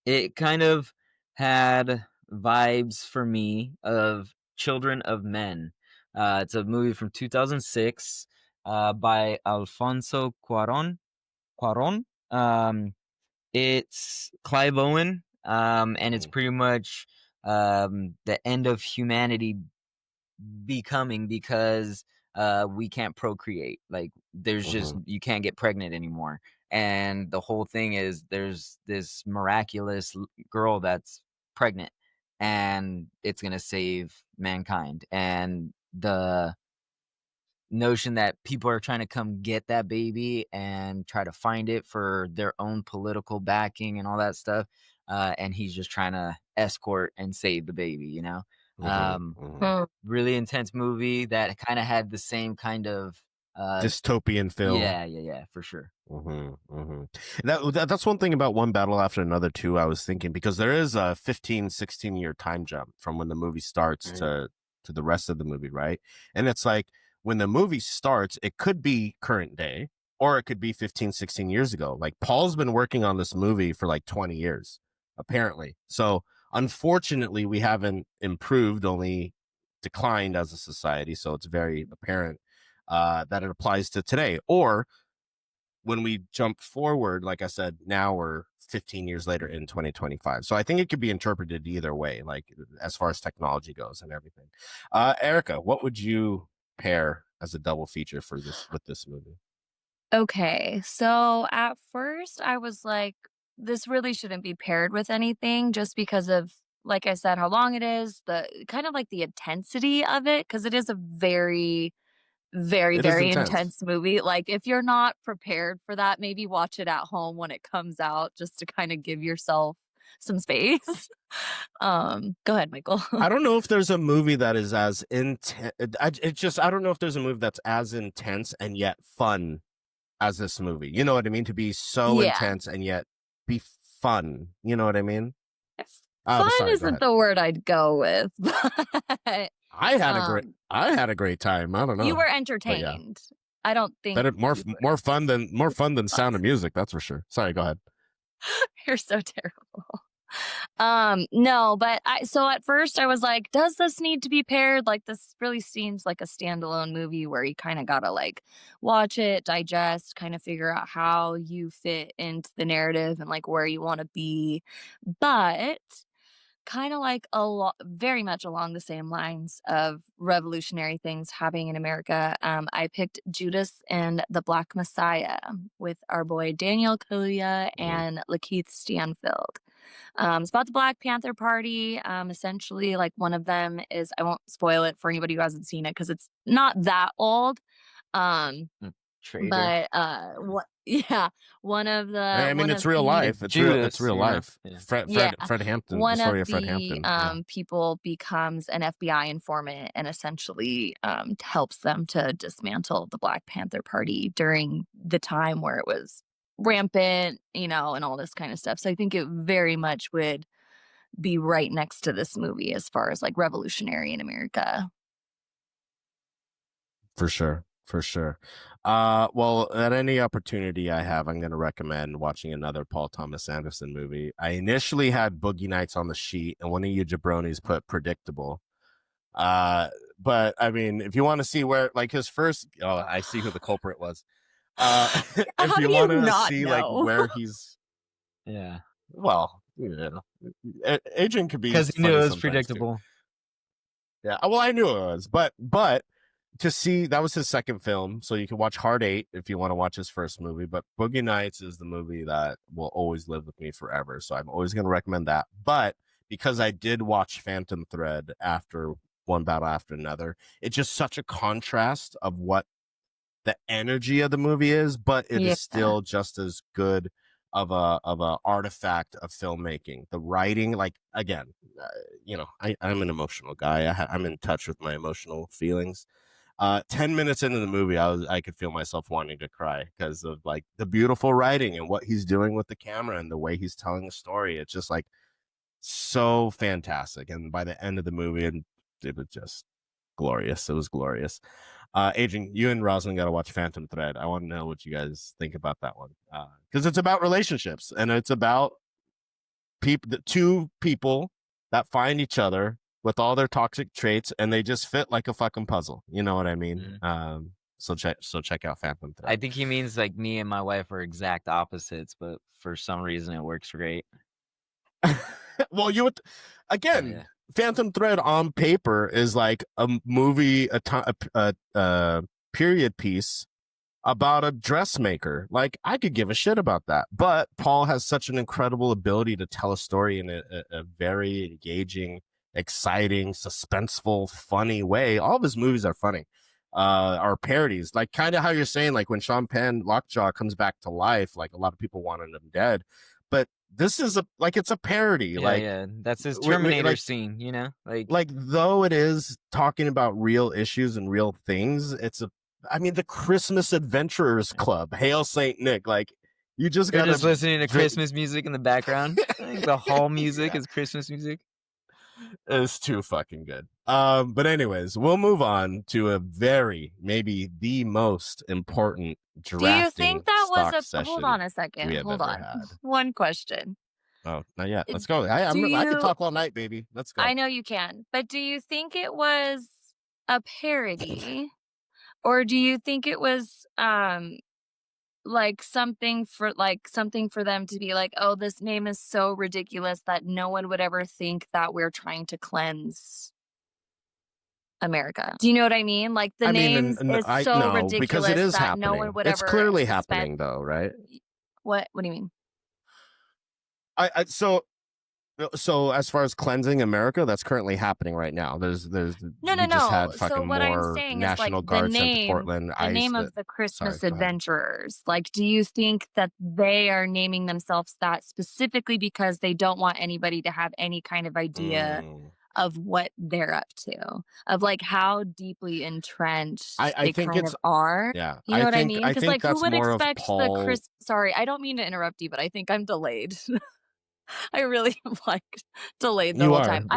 it kind of had vibes for me of Children of Men. It's a movie from 2006 by Alfonso Cuarón. It's Clive Owen, and it's pretty much the end of humanity becoming because we can't procreate. Like there's just you can't get pregnant anymore. And the whole thing is there's this miraculous girl that's pregnant and it's going to save mankind. And the notion that people are trying to come get that baby and try to find it for their own political backing and all that stuff. And he's just trying to escort and save the baby, you know? Really intense movie that kind of had the same kind of dystopian film. Yeah, for sure. That's one thing about One Battle After Another too, I was thinking, because there is a 15-16 year time jump from when the movie starts to the rest of the movie, right? And it's like when the movie starts, it could be current day or it could be 15-16 years ago. Like Paul's been working on this movie for like 20 years. apparently. So unfortunately, we haven't improved, only declined as a society. So it's very apparent that it applies to today. Or when we jump forward, like I said, now we're 15 years later in 2025. So I think it could be interpreted either way, like as far as technology goes and everything. Erica, what would you pair as a double feature for this with this movie? Okay, so at first I was like, this really shouldn't be paired with anything just because of, like I said, how long it is, the kind of like the intensity of it, because it is a very, very, It is very intense. intense movie. Like, if you're not prepared for that, maybe watch it at home when it comes out just to kind of give yourself some space. Go ahead, Michael. I don't know if there's a movie that is as intense. I don't know if there's a movie that's as intense and yet fun as this movie. You know what I mean? To be so Yeah. intense and yet be fun. You know what I mean? Fun Sorry, go isn't ahead. the word I'd go with, but I had a great time. I don't know. you were But yeah, entertained. I don't think better, you were. more fun than Sound of Music. That's for sure. Sorry, go ahead. You're so terrible. No, but so at first I was like, does this need to be paired? Like, this really seems like a standalone movie where you kind of gotta like watch it, digest, kind of figure out how you fit into the narrative and like where you want to be. But kind of like very much along the same lines of revolutionary things happening in America. I picked Judas and the Black Messiah with our boy Daniel Kaluuya and Lakeith Stanfield. It's about the Black Panther Party. Essentially, like, one of them is, I won't spoil it for anybody who hasn't seen it because it's not that old. Traitor. But what? Yeah, one of I mean, it's real the life. It's Judas, real life. yeah. Fred Hampton. one The story of of Fred Hampton. the people becomes an FBI informant and essentially helps them to dismantle the Black Panther Party during the time where it was rampant, and all this kind of stuff. So I think it very much would be right next to this movie as far as like revolutionary in America. For sure. Well, at any opportunity I have, I'm going to recommend watching another Paul Thomas Anderson movie. I initially had Boogie Nights on the sheet, and one of you jabronis put Predictable. But I mean, if you want to see where, like, his first, I see who the culprit was. If you want to see like where he's, yeah, well, Adrian could be because he knew it was predictable. Too. Yeah, well, I knew it was, but to see, that was his second film, so you can watch Hard 8 if you want to watch his first movie, but Boogie Nights is the movie that will always live with me forever, so I'm always going to recommend that. But because I did watch Phantom Thread after One Battle After Another, it's just such a contrast of what the energy of the movie is, but it is still just as good of a artifact of filmmaking. The writing, like, again, I'm an emotional guy. I'm in touch with my emotional feelings. 10 minutes into the movie, I could feel myself wanting to cry because of like the beautiful writing and what he's doing with the camera and the way he's telling the story. It's just like so fantastic. And by the end of the movie, it was just glorious. It was glorious. Adrian, you and Rosalind got to watch Phantom Thread. I want to know what you guys think about that one, because it's about relationships and it's about two people that find each other with all their toxic traits, and they just fit like a fucking puzzle. You know what I mean? Mm-hmm. So check out Phantom Thread. I think he means like me and my wife are exact opposites, but for some reason it works great. Well, Phantom Thread on paper is like a movie, a period piece about a dressmaker. Like, I could give a shit about that, but Paul has such an incredible ability to tell a story in a very engaging, exciting, suspenseful, funny way. All of his movies are funny, are parodies, like kind of how you're saying, like when Sean Penn Lockjaw comes back to life, like a lot of people wanted him dead, but this is it's a parody. That's his Terminator scene, like though it is talking about real issues and real things, the Christmas Adventurers Club, Hail Saint Nick, like you just got just listening to Christmas music in the background. The hall music is Christmas music. It's too fucking good. But anyways, we'll move on to maybe the most important drafting. Do you think that was session hold on a second. Hold on. One question. Oh, not yet. Let's go. I can talk all night, baby. Let's go. I know you can, but do you think it was a parody, or do you think it was like something for them to be like, oh, this name is so ridiculous that no one would ever think that we're trying to cleanse America? Do you know what I mean? Like the name is so ridiculous because it is that happening. no one would it's ever clearly suspect. happening, though, right? What do you mean? So as far as cleansing America, that's currently happening right now. There's No. just had So fucking what I'm more saying is like National the Guard sent to name, Portland. the name of the Christmas adventurers. Like, do you think that they are naming themselves that specifically because they don't want anybody to have any kind of idea of what they're up to, of like how deeply entrenched they think kind of are? Yeah, You know what I mean? Because like, who would more expect of Paul... the Chris? Sorry, I don't mean to interrupt you, but I think I'm delayed. I really am like delayed the whole time.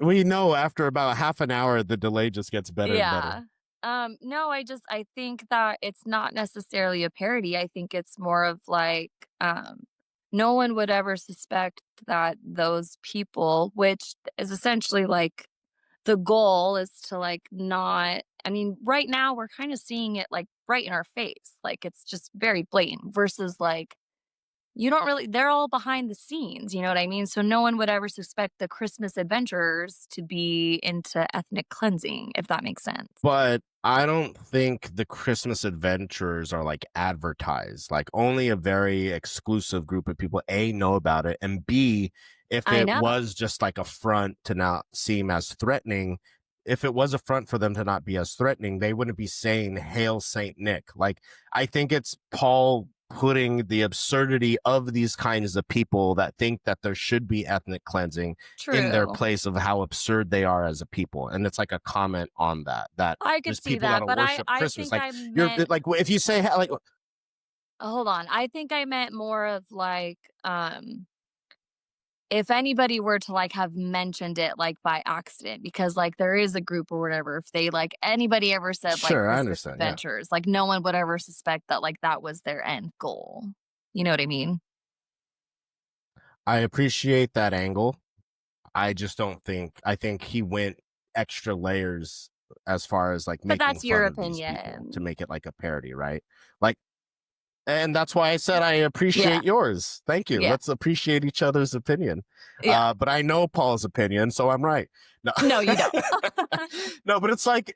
We know after about half an hour the delay just gets better and better. No, I think that it's not necessarily a parody. I think it's more of like no one would ever suspect that those people, which is essentially like the goal is to like not, I mean, right now we're kind of seeing it like right in our face. Like it's just very blatant versus like you don't really, they're all behind the scenes, you know what I mean? So no one would ever suspect the Christmas adventurers to be into ethnic cleansing, if that makes sense. But I don't think the Christmas adventurers are like advertised. Like only a very exclusive group of people, A, know about it, and B, if it was just like a front to not seem as threatening, if it was a front for them to not be as threatening, they wouldn't be saying Hail Saint Nick. Like I think it's Paul putting the absurdity of these kinds of people that think that there should be ethnic cleansing in their place of how absurd they are as a people. And it's like a comment on that I could see that, but I Christmas. think like you're like if you say like hold on, I think I meant more of like if anybody were to like have mentioned it like by accident, because like there is a group or whatever, if they like anybody ever said like Christmas adventures, like no one would ever suspect that like that was their end goal. You know what I mean? I appreciate that angle. I just don't think, I think he went extra layers as far as like making that's your fun of these people to make it like a parody, right? Like, and that's why I said I appreciate yours. Thank you. Let's appreciate each other's opinion. But I know Paul's opinion, so I'm right. No, you don't. No, but it's like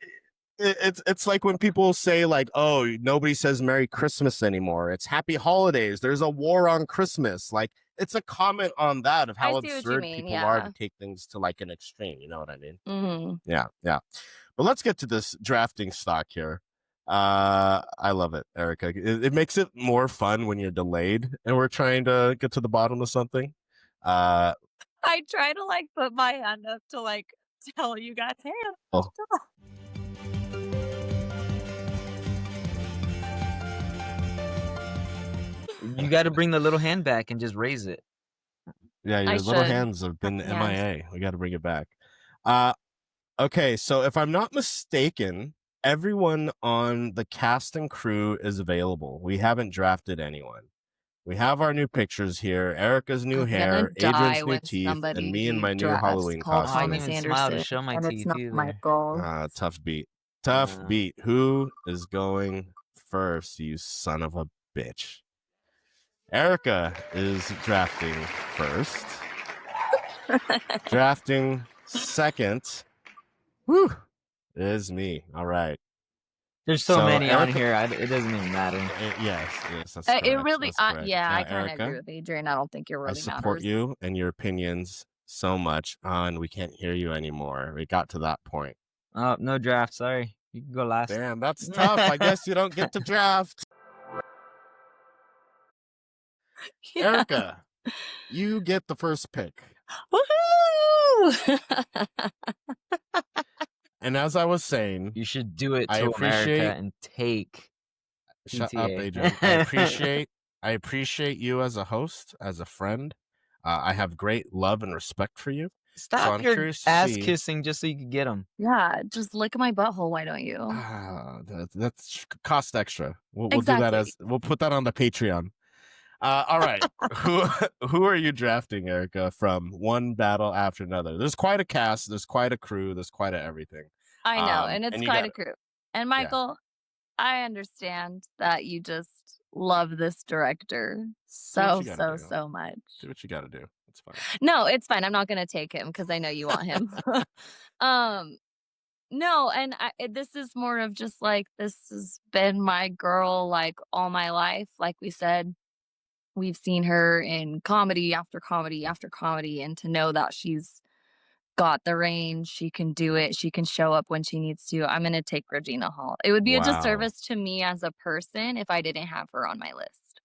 it's like when people say like, oh, nobody says Merry Christmas anymore. It's Happy Holidays. There's a war on Christmas. Like it's a comment on that of how absurd people are to take things to like an extreme. You know what I mean? Mm-hmm. Yeah. But let's get to this drafting stock here. I love it, Erica. It makes it more fun when you're delayed and we're trying to get to the bottom of something. I try to like put my hand up to like tell you guys, hey, you got to bring the little hand back and just raise it. Yeah, your little hands have been MIA. We got to bring it back. Okay, so if I'm not mistaken, everyone on the cast and crew is available. We haven't drafted anyone. We have our new pictures here. Erica's new hair, Adrian's new teeth, and me in my new Halloween costume. I didn't even smile to show my teeth either. Tough beat. Tough beat. Who is going first, you son of a bitch? Erica is drafting first. Drafting second. Whew. It is me. All right. There's so many Erica, on here. It doesn't even matter. Yes, that's correct. It really, that's correct. I kind of agree with Adrian. I don't think it really matters. I support you and your opinions so much. And we can't hear you anymore. We got to that point. Oh, no draft. Sorry. You can go last. Damn, that's tough. I guess you don't get to draft. Erica, you get the first pick. Woohoo! And as I was saying, you should do it to America and take. Shut up, Adrian. I appreciate you as a host, as a friend. I have great love and respect for you. Stop your ass kissing just so you can get them. Yeah, just lick my butthole. Why don't you? That's cost extra. We'll do that we'll put that on the Patreon. All right. Who are you drafting, Erica, from one battle after another? There's quite a cast, there's quite a crew, there's quite a everything. I know, and it's And you quite got a crew. And yeah. Michael, I understand that you just love this director Do what so, you gotta so, do. so much. Do what you gotta do. It's fine. No, it's fine. I'm not gonna take him because I know you want him. No, and this is more of just like this has been my girl like all my life. Like we said, we've seen her in comedy after comedy after comedy, and to know that she's got the range, she can do it, she can show up when she needs to. I'm gonna take Regina Hall. It would be a Wow. disservice to me as a person if I didn't have her on my list.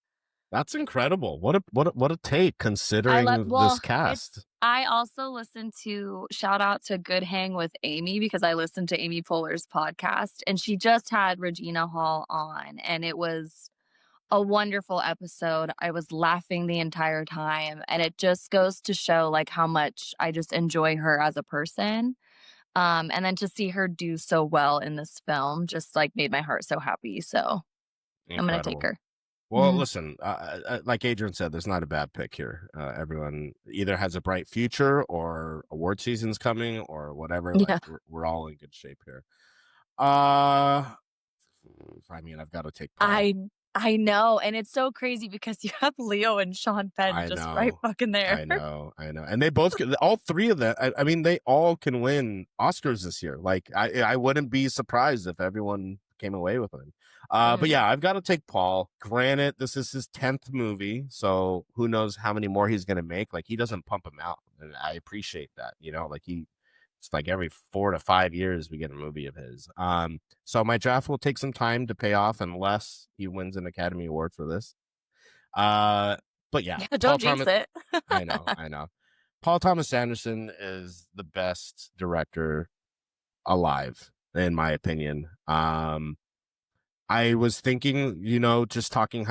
That's incredible. What a take considering this cast. I also listened to shout out to Good Hang with Amy because I listened to Amy Poehler's podcast and she just had Regina Hall on and it was a wonderful episode. I was laughing the entire time and it just goes to show like how much I just enjoy her as a person. And then to see her do so well in this film just like made my heart so happy. So I'm gonna take her. Well, listen, like Adrian said, there's not a bad pick here. Everyone either has a bright future or award season's coming or whatever. Yeah. Like we're all in good shape here. I mean, I've got to take Paul. I know, and it's so crazy because you have Leo and Sean Penn right fucking there. I know, and they both all three of them. I mean, they all can win Oscars this year. Like, I wouldn't be surprised if everyone came away with it. But yeah, I've got to take Paul. Granted, this is his 10th movie, so who knows how many more he's gonna make. Like, he doesn't pump them out, and I appreciate that. You know, like it's like every 4 to 5 years we get a movie of his. So my draft will take some time to pay off unless he wins an Academy Award for this. But yeah, don't jinx it. I know. Paul Thomas Anderson is the best director alive, in my opinion. I was thinking, just talking,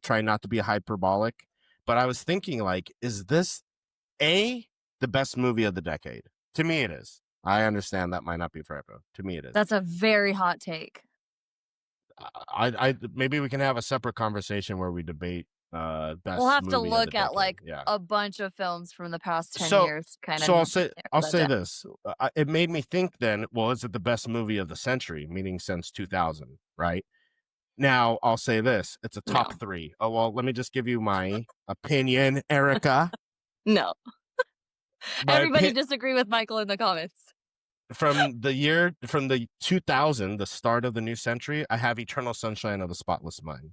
trying not to be hyperbolic, but I was thinking, like, is this the best movie of the decade? To me, it is. I understand that might not be for everyone. To me, it is. That's a very hot take. I maybe we can have a separate conversation where we debate best. We'll have to look at a bunch of films from the past 10 years. So I'll say this. It made me think. Then, well, is it the best movie of the century? Meaning since 2000, right? Now I'll say this. It's a top 3. Oh well, let me just give you my opinion, Erica. No. Everybody disagree with Michael in the comments. From the 2000, the start of the new century, I have Eternal Sunshine of the Spotless Mind.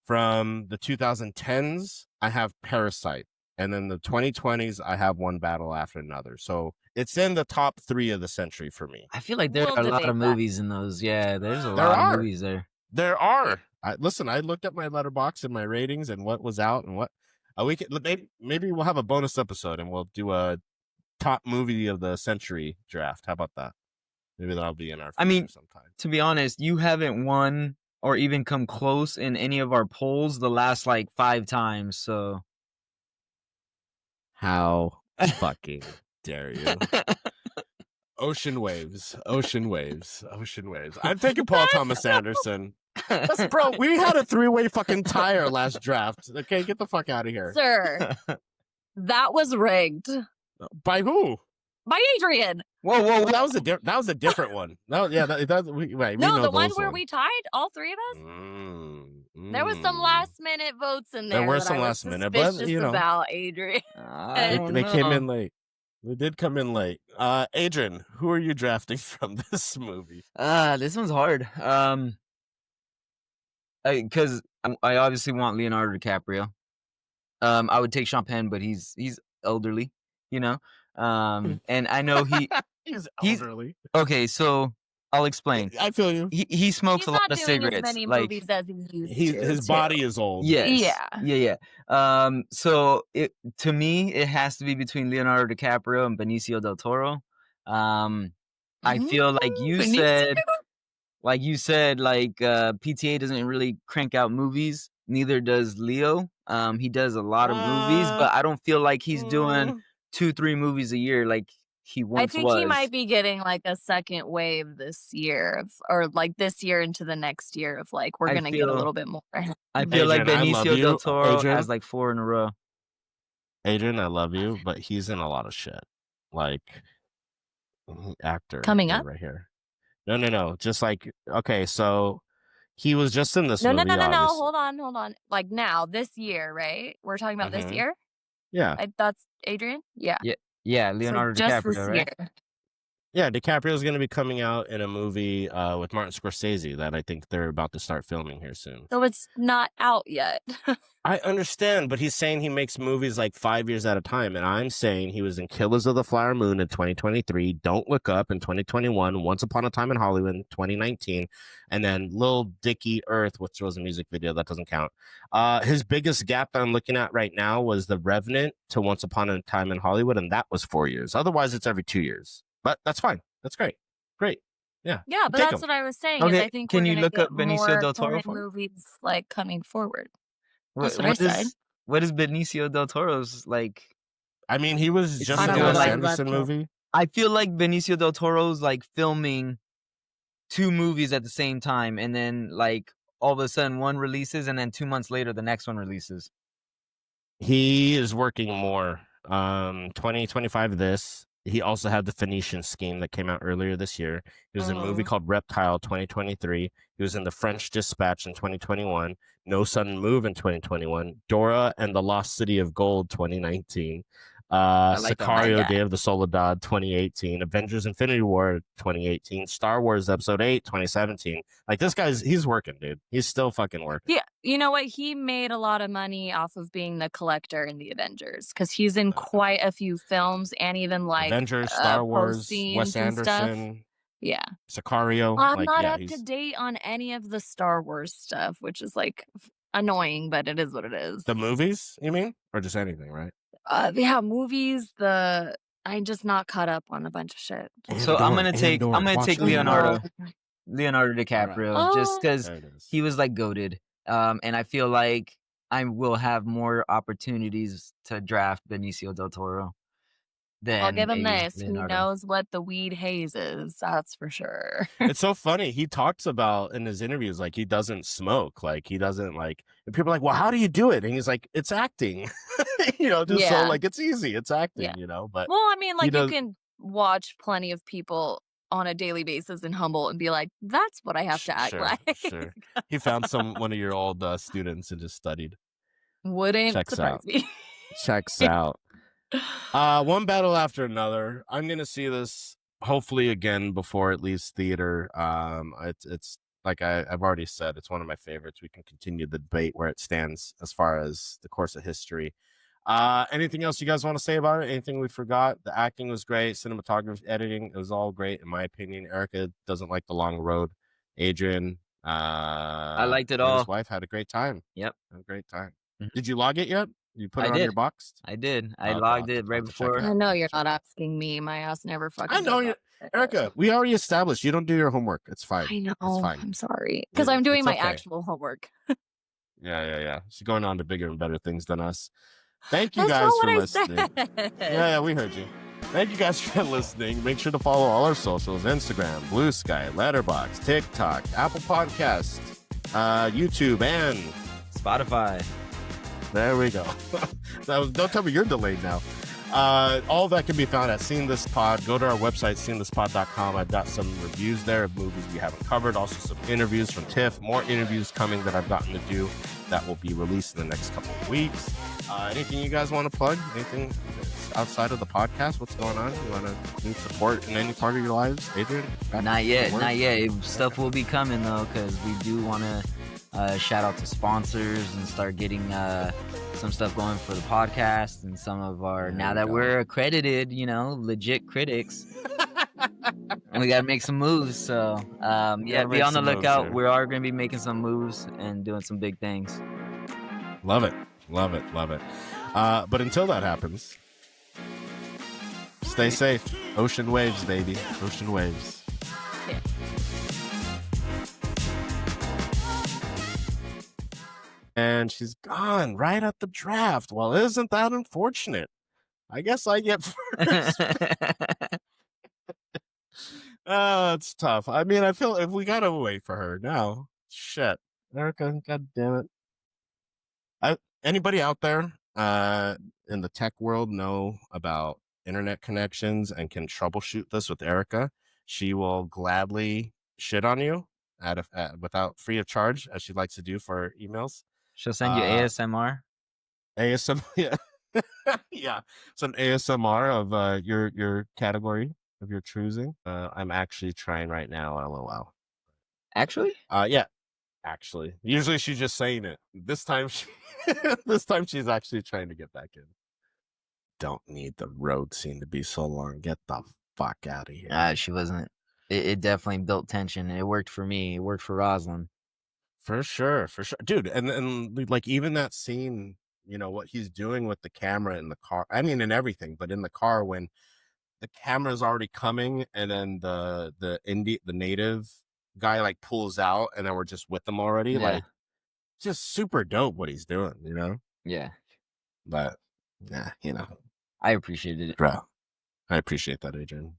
From the 2010s, I have Parasite. And then the 2020s, I have One Battle After Another. So it's in the top 3 of the century for me. I feel like there are a lot of movies in those. Yeah, there's a lot of movies there. There are. I looked at my letterbox and my ratings and what was out and what. We could maybe we'll have a bonus episode and we'll do a top movie of the century draft. How about that? Maybe that'll be in our future sometime. To be honest, you haven't won or even come close in any of our polls the last 5 times. So how fucking dare you? Ocean waves. I'm taking Paul Thomas Anderson. Bro, we had a 3-way fucking tie our last draft. Okay, get the fuck out of here. Sir, that was rigged. By who? By Adrian. Whoa! That was a different one. No, yeah, right. No, the one where we tied, all 3 of us. There was some last minute votes in there. There were some last minute, but about Adrian. They came in late. They did come in late. Adrian, who are you drafting from this movie? This one's hard. Because I obviously want Leonardo DiCaprio. I would take Sean Penn, but he's elderly, and I know he's elderly. Okay, so I'll explain. I feel you. He smokes a lot of cigarettes. As many movies as his body is old. Yes. Yeah. So to me, it has to be between Leonardo DiCaprio and Benicio del Toro. I feel like you said. Like you said, PTA doesn't really crank out movies. Neither does Leo. He does a lot of movies, but I don't feel like he's doing 2-3 movies a year. Like he I once think he was. might be getting like a second wave this year, or like this year into the next year of like we're I gonna get a feel little bit more. I feel like Adrian, I love Benicio del you. Toro Adrian, has like 4 in a row. Adrian, I love you, but he's in a lot of shit. Like actor Coming here, up? right here. No. Just like okay, so he was just in this No, movie, no. obviously. Hold on. Like now, this year, right? We're talking about this Mhm. year. Yeah, That's Adrian. Yeah. Yeah, So Leonardo just this DiCaprio, right? year. yeah. DiCaprio's going to be coming out in a movie with Martin Scorsese that I think they're about to start filming here soon. So it's not out yet. I understand, but he's saying he makes movies like 5 years at a time, and I'm saying he was in Killers of the Flower Moon in 2023, Don't Look Up in 2021, Once Upon a Time in Hollywood in 2019, and then Lil Dicky Earth, which was a music video that doesn't count. His biggest gap that I'm looking at right now was The Revenant to Once Upon a Time in Hollywood, and that was 4 years. Otherwise, it's every 2 years. But that's fine. That's great. Great. Yeah. Yeah, but Take that's him. what I was saying. Is Okay, I think can we're you gonna look get up Benicio more del Toro foreign for me? movies like coming forward. That's What what I said. what is Benicio del Toro's like? I mean, he was Is just he in a doing Wes like? Anderson movie. I feel like Benicio del Toro's like filming 2 movies at the same time, and then like all of a sudden one releases, and then 2 months later the next one releases. He is working more. 2025 this. He also had the Phoenician Scheme that came out earlier this year. He was in a movie called Reptile 2023. He was in The French Dispatch in 2021. No Sun Move in 2021. Dora and the Lost City of Gold 2019. like that one. Sicario Yeah. Day of the Soledad 2018. Avengers Infinity War 2018. Star Wars Episode 8 2017. Like this he's working, dude. He's still fucking working. Yeah, you know what? He made a lot of money off of being the collector in the Avengers because he's in quite a few films and even like Avengers, Star post Wars, scenes Wes and stuff. Anderson, Yeah, Sicario. I'm Like, not yeah, up to he's date on any of the Star Wars stuff, which is like annoying, but it is what it is. the movies, you mean? Or just anything, right? Yeah, movies. I'm just not caught up on a bunch of shit. So I'm gonna take Watch Leonardo Andor. DiCaprio just because There it is. he was like goated. And I feel like I will have more opportunities to draft Benicio del Toro than I'll give him this. Leonardo. He knows what the weed haze is. That's for sure. It's so funny. He talks about in his interviews, like he doesn't smoke. Like he doesn't like, and people are like, well, how do you do it? And he's like, it's acting. Just so Yeah. like it's easy. It's acting, Yeah. but Well, I mean, like you does- can watch plenty of people on a daily basis in Humboldt and be like, that's what I have to act like. Sure. He found one of your old students and just studied. Wouldn't Checks surprise out. me. Checks out. One battle after another. I'm gonna see this hopefully again before it leaves theater. It's like I've already said, it's one of my favorites. We can continue the debate where it stands as far as the course of history. Anything else you guys want to say about it? Anything we forgot? The acting was great. Cinematography, editing, it was all great in my opinion. Erica doesn't like the long road. Adrian, I liked it and all. his wife had a great time. Yep. Had a great time. Mhm. Did you log it yet? You put I it on your did. box? I did. I Okay, logged I'll it right have to check it before. out. I know you're not asking me. My ass never fucking I know does you, that. Erica. We already established you don't do your homework. It's fine. I know. It's fine. I'm sorry. Because I'm doing It's my okay. actual homework. Yeah. She's going on to bigger and better things than us. Thank you That's guys not for what I listening. said. Yeah, we heard you. Thank you guys for listening. Make sure to follow all our socials: Instagram, Blue Sky, Letterboxd, TikTok, Apple Podcasts, YouTube, and Spotify. there we go. Don't tell me you're delayed now. All that can be found at Seen This Pod. Go to our website, seenthispod.com. I've got some reviews there of movies we haven't covered. Also some interviews from TIFF. More interviews coming that I've gotten to do that will be released in the next couple of weeks. Anything you guys want to plug? Anything outside of the podcast? What's going on? You want to need support in any part of your lives? Adrian? Not yet. Stuff will be coming though, because we do want to shout out to sponsors and start getting some stuff going for the podcast and some of our, There now we that go. we're accredited, legit critics. And we got to make some moves. So gotta be make on the some moves lookout. here. We are going to be making some moves and doing some big things. Love it. But until that happens, stay safe. Ocean waves, baby. Ocean waves. Yeah. And she's gone right at the draft. Well, isn't that unfortunate? I guess I get first. Oh, it's tough. I mean, I feel if we gotta wait for her now. Shit, Erica, god damn it. Anybody out there in the tech world know about internet connections and can troubleshoot this with Erica? She will gladly shit on you without free of charge, as she likes to do for emails. She'll send you ASMR. ASMR, yeah, yeah, some ASMR of your category of your choosing. I'm actually trying right now. LOL. Actually? Yeah, actually. Usually she's just saying it. This time this time she's actually trying to get back in. Don't need the road scene to be so long. Get the fuck out of here. She wasn't. It definitely built tension, and it worked for me. It worked for Rosalind. For sure, dude. And like even that scene, what he's doing with the camera in the car. I mean, in everything, but in the car when the camera's already coming, and then the native guy like pulls out, and then we're just with them already. Yeah. Like, just super dope what he's doing, Yeah. But yeah, I appreciated it. bro. I appreciate that, Adrian.